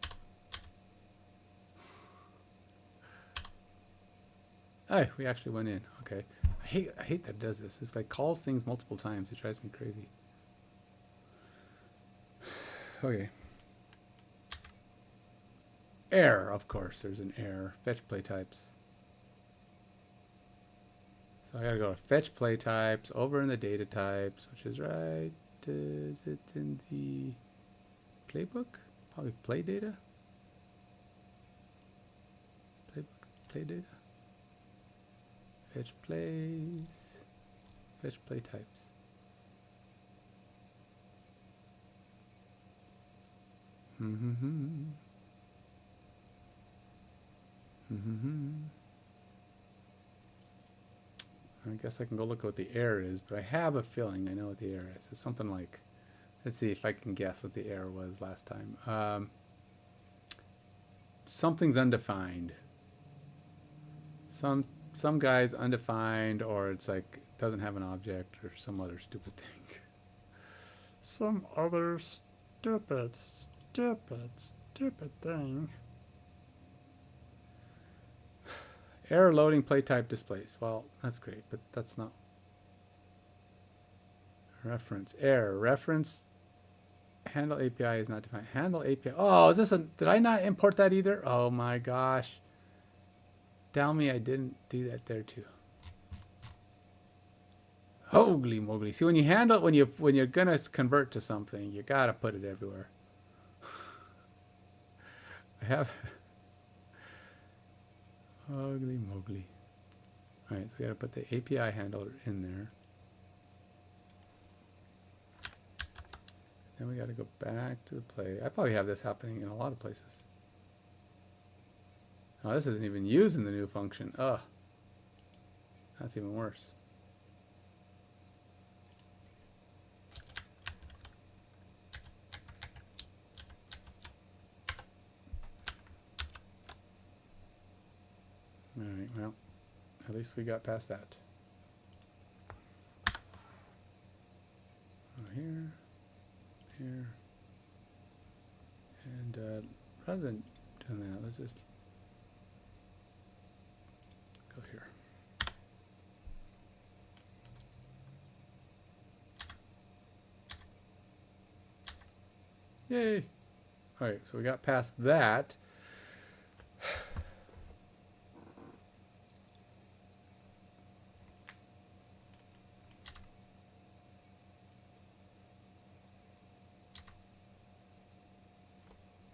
Speaker 1: Hey, we actually went in. Okay. I hate that it does this. It's like calls things multiple times. It drives me crazy. Okay. Error, of course. There's an error. Fetch play types. So I gotta go to fetch play types over in the data types, which is right. Is it in the playbook? Probably play data. Playbook, play data. Fetch plays. Fetch play types. I guess I can go look at what the error is, but I have a feeling I know what the error is. It's something like, let's see if I can guess what the error was last time. Something's undefined. Some guy's undefined, or it's like doesn't have an object, or some other stupid thing. Some other stupid thing. Error loading play type displays. Well, that's great, but that's not reference. Error reference Handle API is not defined. Handle API. Oh, is this a? Did I not import that either? Oh my gosh. Tell me I didn't do that there too. Holy moly! See, when you handle when you're gonna convert to something, you gotta put it everywhere. I have. Holy moly! All right, so we gotta put the API handler in there. Then we gotta go back to the play. I probably have this happening in a lot of places. Oh, this isn't even using the new function. Ugh. That's even worse. Alright, well, at least we got past that. Here, here, and rather than doing that, let's just go here. Yay! Alright, so we got past that.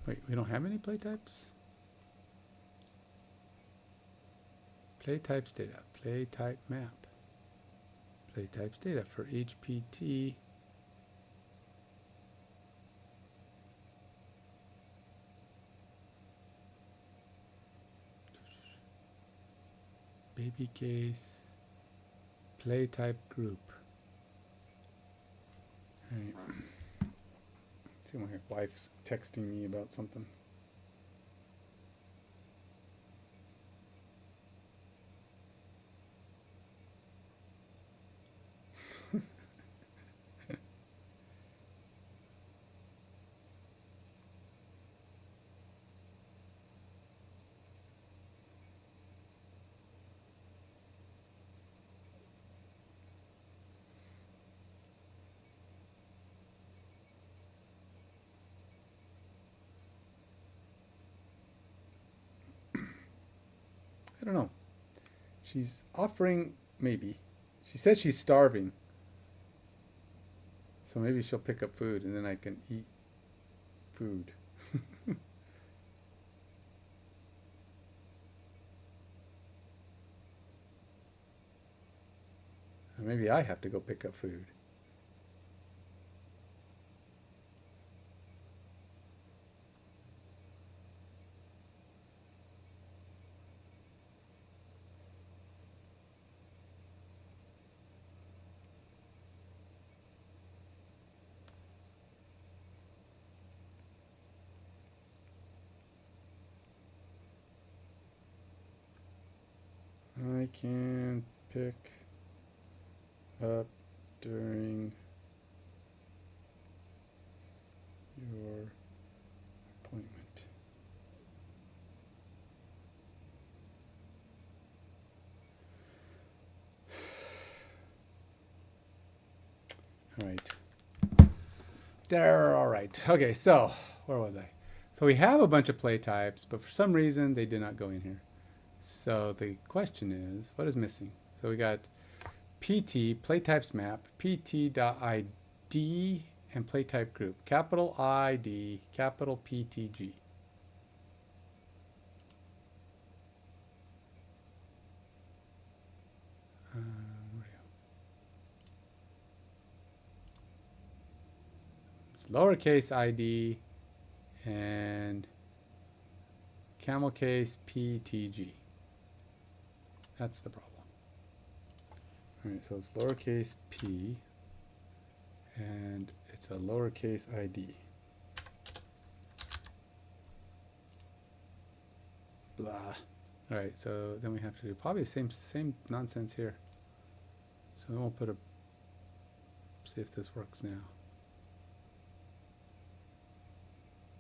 Speaker 1: Wait, we don't have any play types? Play types data, play type map. Play types data for each PT. Baby case, play type group. All right. See, my wife's texting me about something. I don't know. She's offering, maybe. She said she's starving. So maybe she'll pick up food and then I can eat food. Or maybe I have to go pick up food. I can pick up during your appointment. All right. There, all right. Okay, so where was I? So we have a bunch of play types, but for some reason they did not go in here. So the question is, what is missing? So we got PT, play types map, pt.id, and play type group. Capital ID, capital PTG. Where are you? It's lowercase ID and camel case PTG. That's the problem. All right, so it's lowercase p, and it's a lowercase ID. Blah. All right, so then we have to do probably the same nonsense here. So then we'll put a, see if this works now.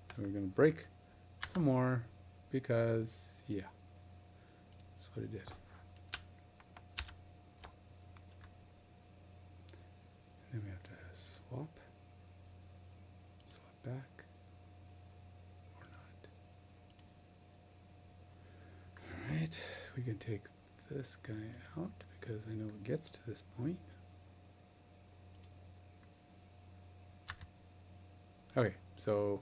Speaker 1: So we're gonna break some more because, yeah, that's what it did. Then we have to swap. back or not. All right, we can take this guy out because I know it gets to this point. Okay, so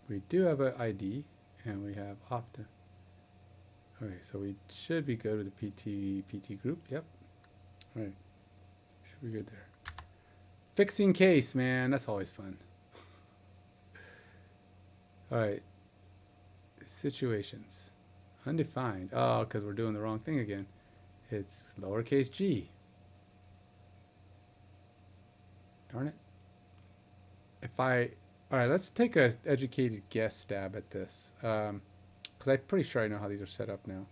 Speaker 1: we do have an ID and we have Opta. Okay, so we should be good with the PT group. Yep. All right. Should be good there. Fixing case, man. That's always fun. All right. Situations. Undefined. Oh, because we're doing the wrong thing again. It's lowercase g. Darn it. All right, let's take a educated guess stab at this. Because I'm pretty sure I know how these are set up now.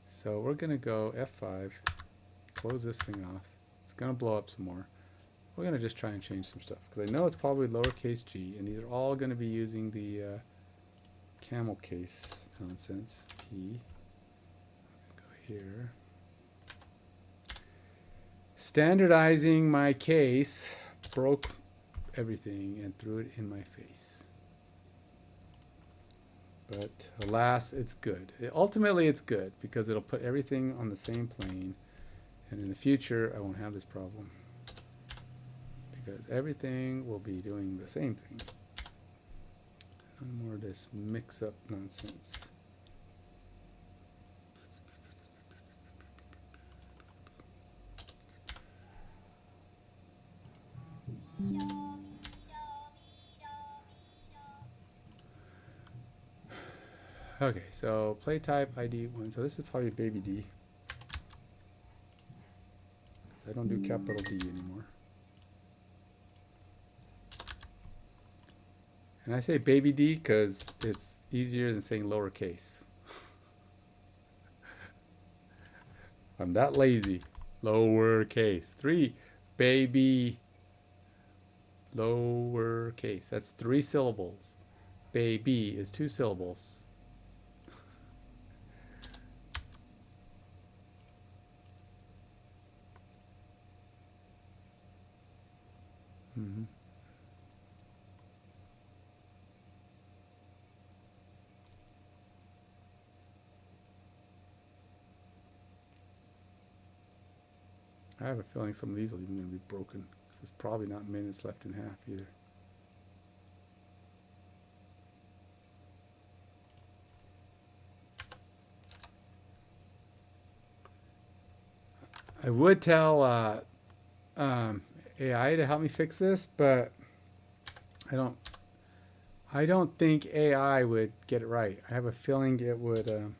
Speaker 1: So we're going to go F5, close this thing off. It's going to blow up some more. We're going to just try and change some stuff. Because I know it's probably lowercase g, and these are all going to be using the camel case nonsense. P. Go here. Standardizing my case broke everything and threw it in my face. But alas, it's good. Ultimately, it's good because it'll put everything on the same plane. And in the future, I won't have this problem. Because everything will be doing the same thing. No more of this mix-up nonsense. Okay, so play type ID 1. So this is probably baby D. I don't do capital D anymore. And I say baby D because it's easier than saying lowercase. I'm that lazy. Lowercase. 3. Baby. Lowercase. That's 3 syllables. Baby is 2 syllables. Mm-hmm. I have a feeling some of these are even going to be broken. There's probably not minutes left in half either. I would tell AI to help me fix this, but I don't think AI would get it right. I have a feeling it would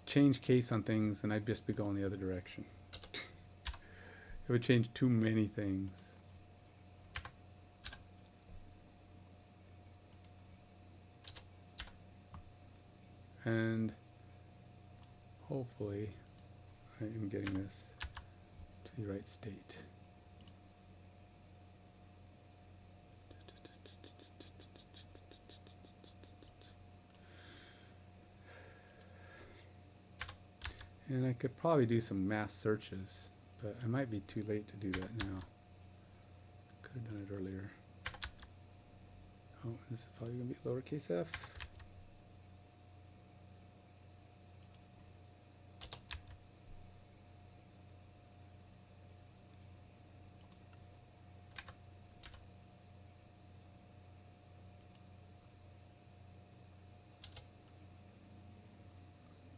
Speaker 1: change case on things, and I'd just be going the other direction. It would change too many things. And hopefully I am getting this to the right state. And I could probably do some mass searches, but I might be too late to do that now. Could have done it earlier. Oh, this is probably going to be lowercase f.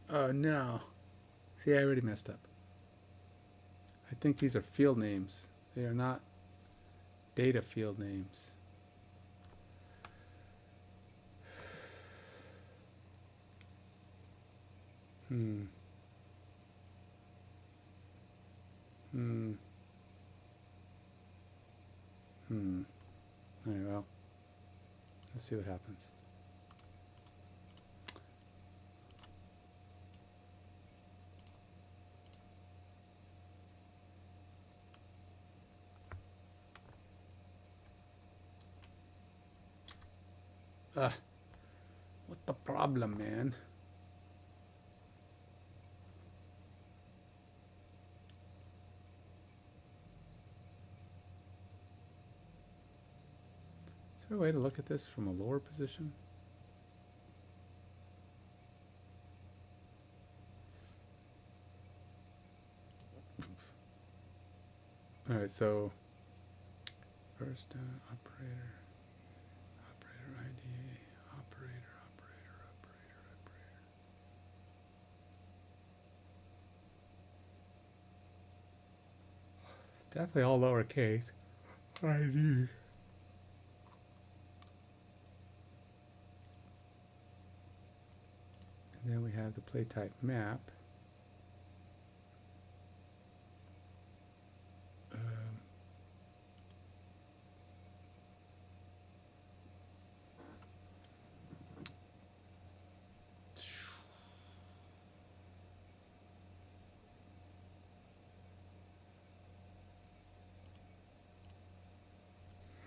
Speaker 1: Oh no. See, I already messed up. I think these are field names. They are not data field names. Hmm. Alright, well. Let's see what happens. What the problem, man? there a way to look at this from a lower position? All right, so first operator, operator ID, operator, operator, operator, operator. Definitely all lowercase. ID. And then we have the play type map.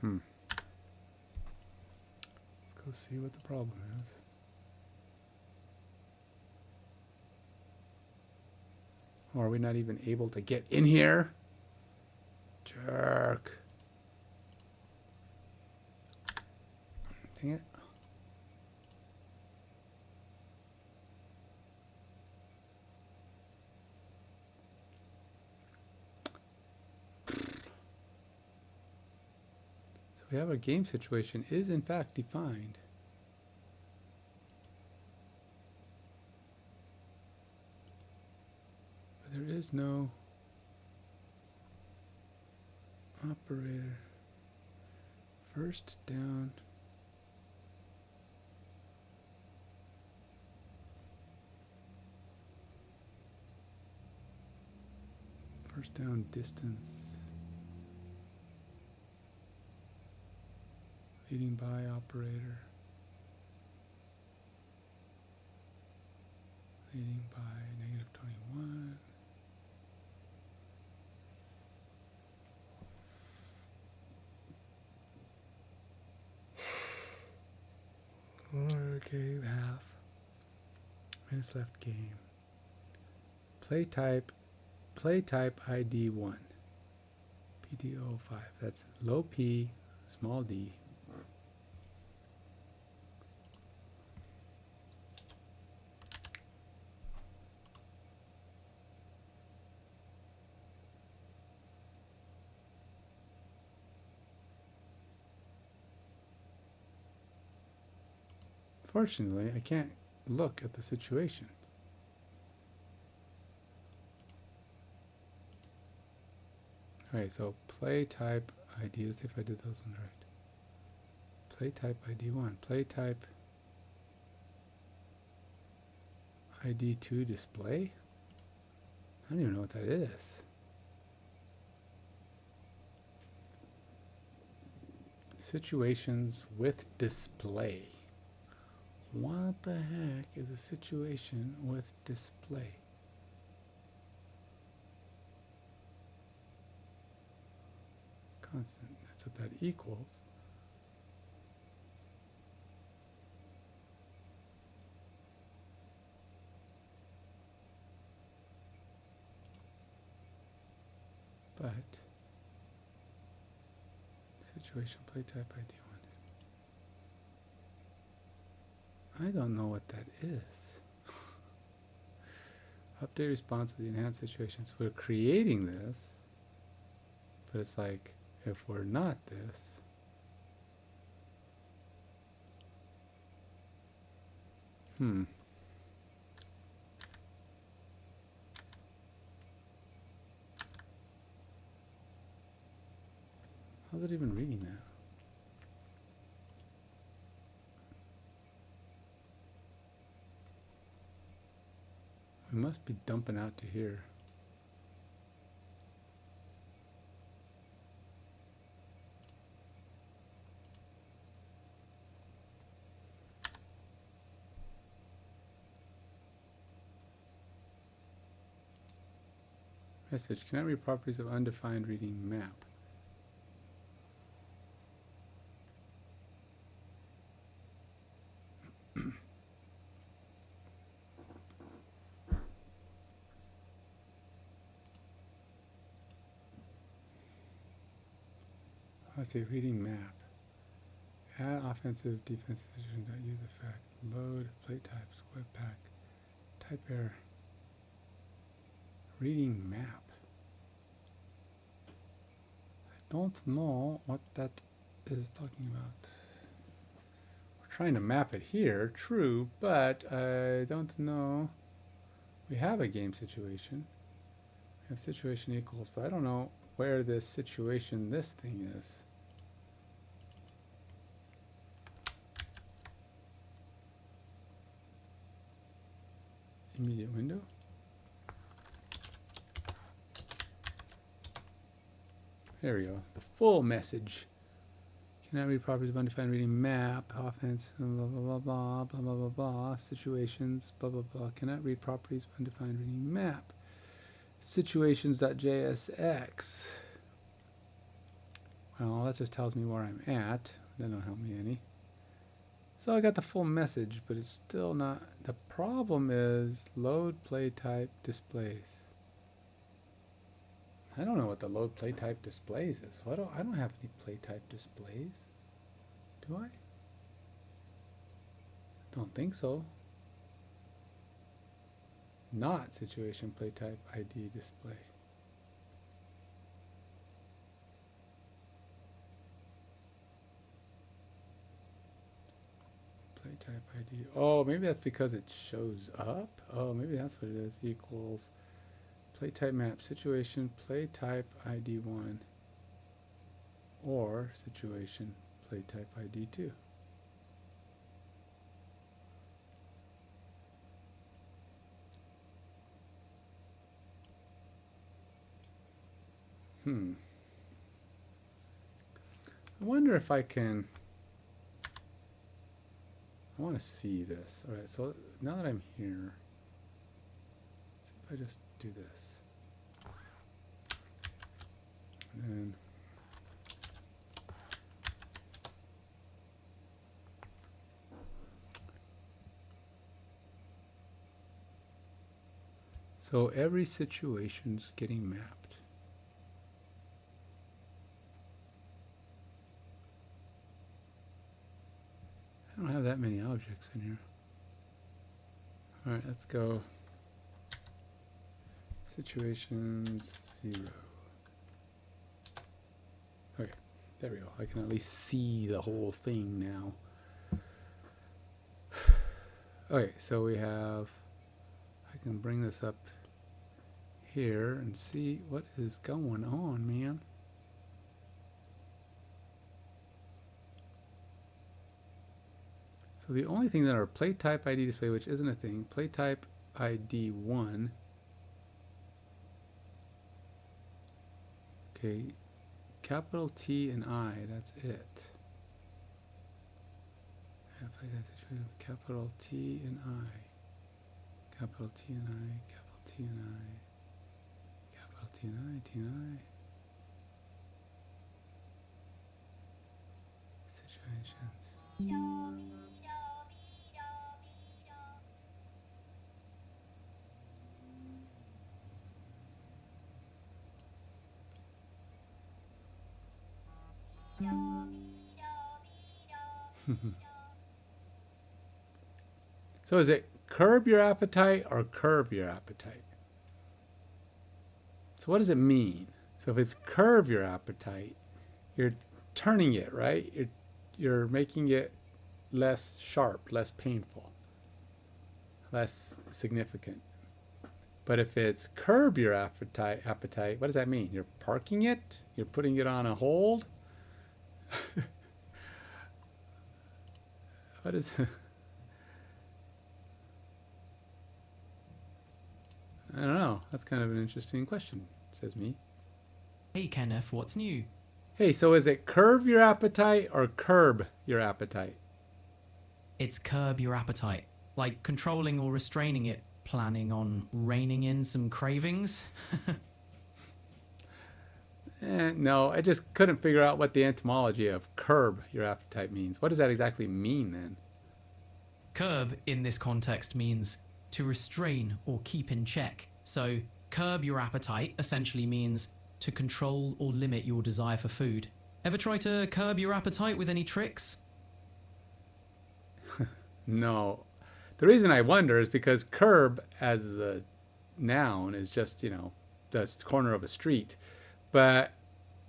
Speaker 1: Let's go see what the problem is. Or are we not even able to get in here? Jerk. Dang it. So we have a game situation is in fact defined. But there is no operator. First down. First down distance. Leading by operator. Leading by -21. Okay, half. Minutes left game. Play type ID 1. PTO 5. That's low P, small d. Fortunately, I can't look at the situation. Alright, so play type ID. Let's see if I did those ones right. Play type ID 1. Play type ID 2 display? I don't even know what that is. Situations with display. What the heck is a situation with display? Constant, that's what that equals. But situation play type ID 1. I don't know what that is. Update response to the enhanced situations. We're creating this, but it's like if we're not this, how's it even reading that? We must be dumping out to here. Message, cannot read properties of undefined reading map. I say reading map. Add offensive, defensive decision that use effect. Load, plate types, web pack, type error. Reading map. I don't know what that is talking about. We're trying to map it here, true, but I don't know. We have a game situation. We have situation equals, but I don't know where this situation, this thing is. Immediate window. There we go. The full message. Cannot read properties of undefined reading map, offense, blah blah blah blah blah blah blah blah, situations, blah blah blah. Cannot read properties of undefined reading map. Situations.jsx. Well, that just tells me where I'm at. That don't help me any. So I got the full message, but it's still not. The problem is load play type displays. I don't know what the load play type displays is. I don't have any play type displays. Do I? Don't think so. Not situation play type ID display. Play type ID. Oh, maybe that's because it shows up. Oh, maybe that's what it is. Equals play type map situation play type ID 1 or situation play type ID 2. I wonder if I can. I want to see this. All right, so now that I'm here, see if I just do this. And then so every situation's getting mapped. I don't have that many objects in here. All right, let's go. Situations 0. Okay, there we go. I can at least see the whole thing now. Okay, so we have, I can bring this up here and see what is going on, man. So the only thing that are play type ID display, which isn't a thing, play type ID 1. Okay, capital T and I, that's it. Capital T and I. Capital T and I, capital T and I. Capital T and I, T and I. Situations. So is it curb your appetite or curve your appetite? So what does it mean? So if it's curve your appetite, you're turning it, right? You're making it less sharp, less painful, less significant. But if it's curb your appetite, what does that mean? You're parking it? You're putting it on a hold? What is I don't know. That's kind of an interesting question, says me.
Speaker 6: Hey Kenneth, what's new?
Speaker 1: Hey, so is it curve your appetite or curb your appetite?
Speaker 6: It's curb your appetite. Like controlling or restraining it, planning on reining in some cravings?
Speaker 1: No, I just couldn't figure out what the etymology of curb your appetite means. What does that exactly mean then?
Speaker 6: Curb in this context means to restrain or keep in check. So curb your appetite essentially means to control or limit your desire for food. Ever try to curb your appetite with any tricks?
Speaker 1: No. The reason I wonder is because curb as a noun is just, you know, the corner of a street. But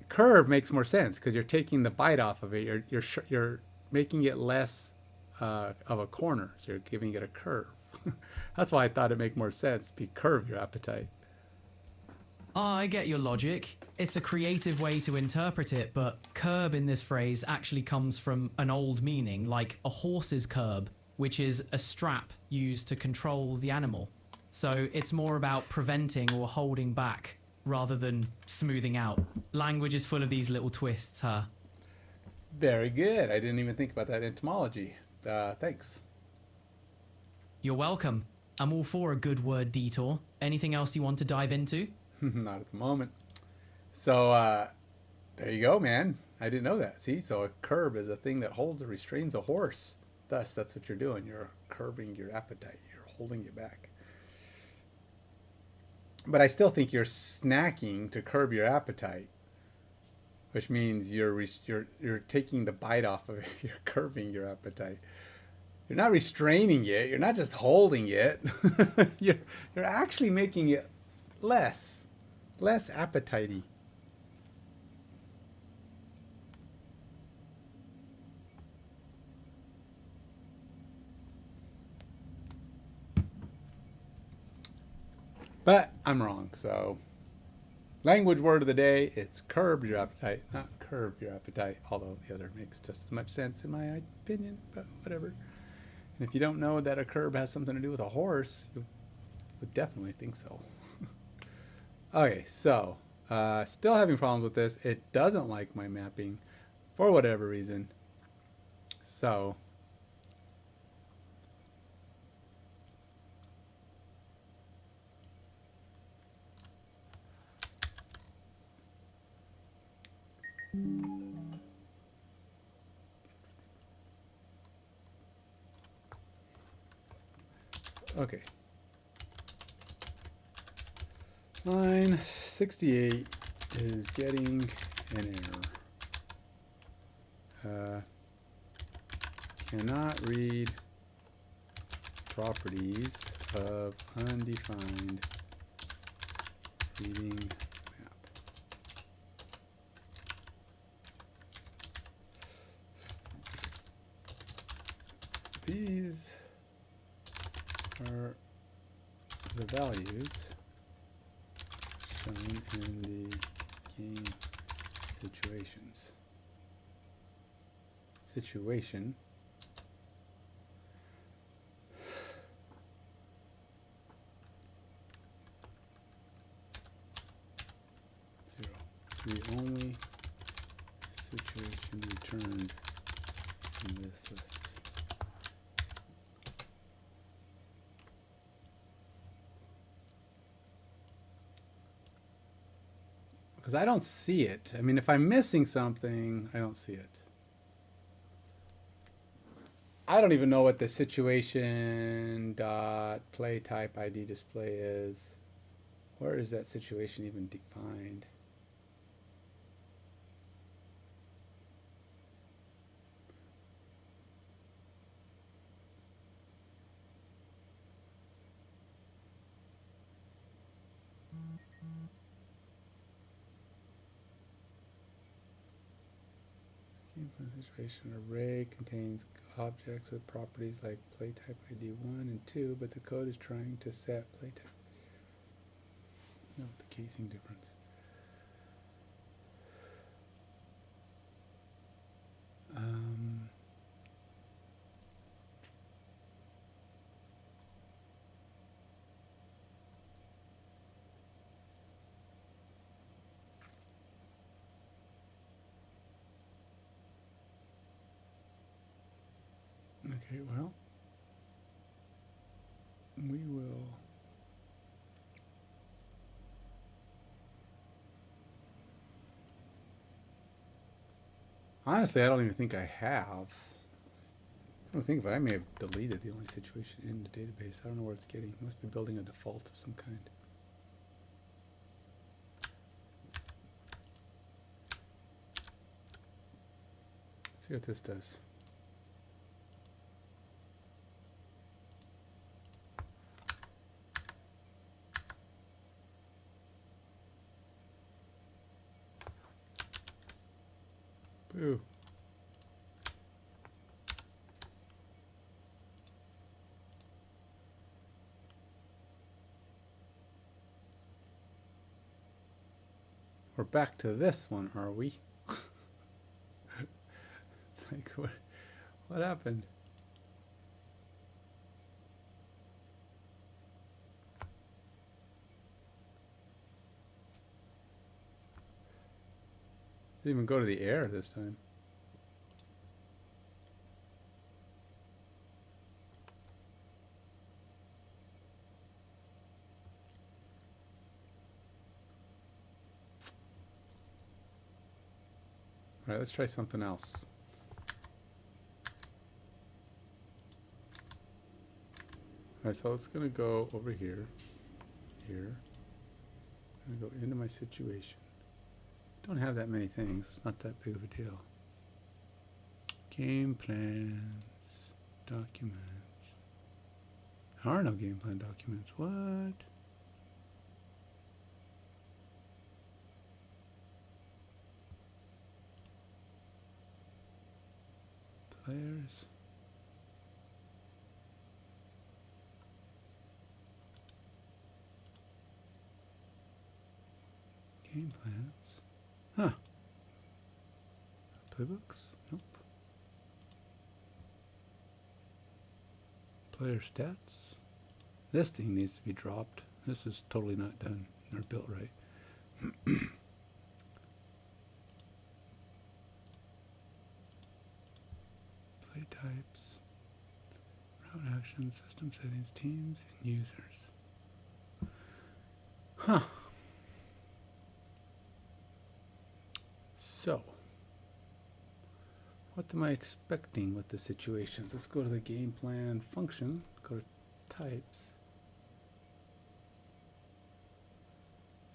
Speaker 1: curve makes more sense because you're taking the bite off of it. You're making it less of a corner. So you're giving it a curve. That's why I thought it'd make more sense to be curve your appetite.
Speaker 6: I get your logic. It's a creative way to interpret it, but curb in this phrase actually comes from an old meaning, like a horse's curb, which is a strap used to control the animal. So it's more about preventing or holding back rather than smoothing out. Language is full of these little twists, huh?
Speaker 1: Very good. I didn't even think about that etymology. Thanks.
Speaker 6: You're welcome. I'm all for a good word detour. Anything else you want to dive into?
Speaker 1: Not at the moment. So there you go, man. I didn't know that. See, so a curb is a thing that holds or restrains a horse. Thus, that's what you're doing. You're curbing your appetite. You're holding it back. But I still think you're snacking to curb your appetite, which means you're taking the bite off of it. You're curbing your appetite. You're not restraining it. You're not just holding it. you're actually making it less appetite-y. But I'm wrong, so language word of the day, it's curb your appetite, not curb your appetite, although the other makes just as much sense in my opinion, but whatever. And if you don't know that a curb has something to do with a horse, you would definitely think so. Okay, so still having problems with this. It doesn't like my mapping for whatever reason. So okay. Line 68 is getting an error. Cannot read properties of undefined reading map. These are the values shown in the game situations. Situation. Zero. The only situation returned in this list. Because I don't see it. I mean, if I'm missing something, I don't see it. I don't even know what the situation dot play type ID display is. Where is that situation even defined? Situation array contains objects with properties like playtype ID 1 and 2, but the code is trying to set playtype. Note the casing difference. Okay, well, we will honestly, I don't even think I have. I don't think of it. I may have deleted the only situation in the database. I don't know where it's getting. It must be building a default of some kind. Let's see what this does. Ooh. We're back to this one, are we? It's like, what happened? Didn't even go to the air this time. All right, let's try something else. All right, so it's gonna go over here, here. I'm gonna go into my situation. Don't have that many things. It's not that big of a deal. Game plans, documents. There are no game plan documents. What? Players. Game plans. Huh. Playbooks? Nope. Player stats. This thing needs to be dropped. This is totally not done or built right. Play types. Route actions, system settings, teams, and users. Huh. So, what am I expecting with the situations? Let's go to the game plan function, go to types.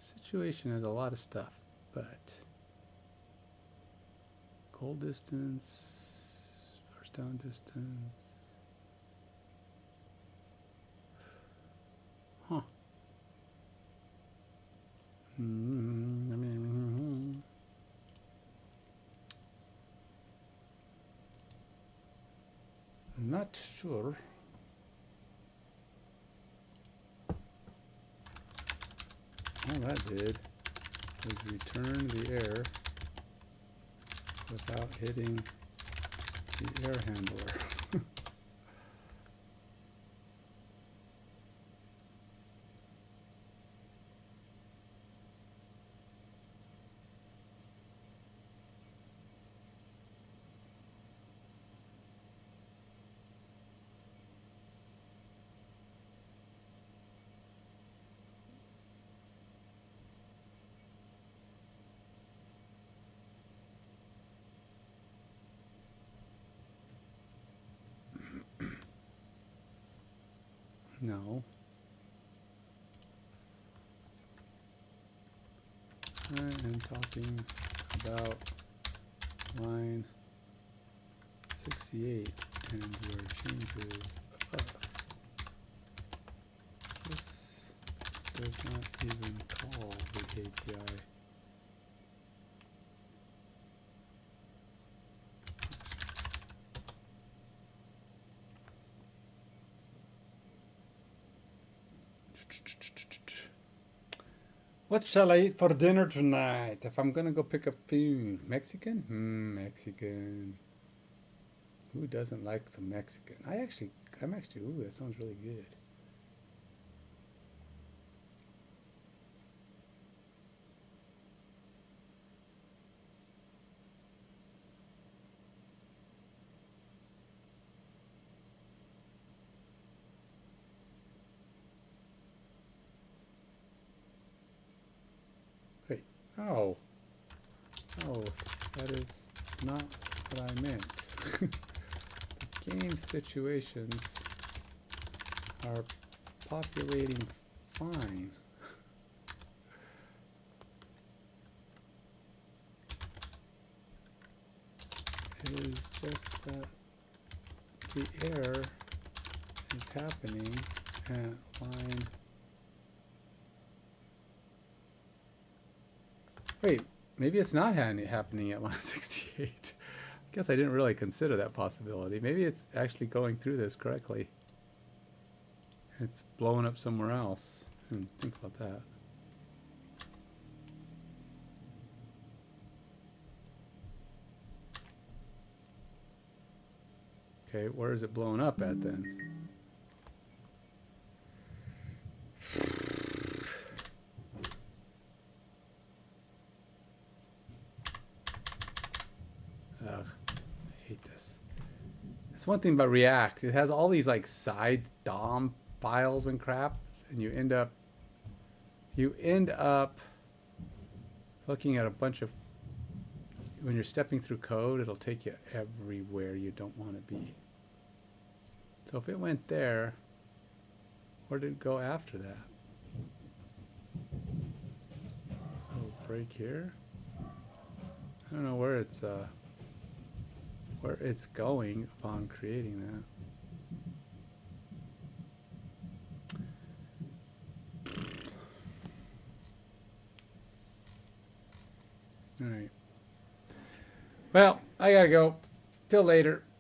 Speaker 1: Situation has a lot of stuff, but goal distance, first down distance. Huh. Not sure. All that did was return the air without hitting the air handler. No. I am talking about line 68 and your changes above. This does not even call the API. What shall I eat for dinner tonight? If I'm gonna go pick up food, Mexican? Mexican. Who doesn't like some Mexican? I'm actually, ooh, that sounds really good. Wait, oh, that is not what I meant. The game situations are populating fine. It is just that the error is happening at line. Wait, maybe it's not happening at line 68. I guess I didn't really consider that possibility. Maybe it's actually going through this correctly. It's blowing up somewhere else. Think about that. Okay, where is it blowing up at then? Ugh, I hate this. That's one thing about React. It has all these like side DOM files and crap, and you end up looking at a bunch of, when you're stepping through code, it'll take you everywhere you don't want to be. So if it went there, where did it go after that? So break here. I don't know where it's going upon creating that. All right. Well, I gotta go. Till later.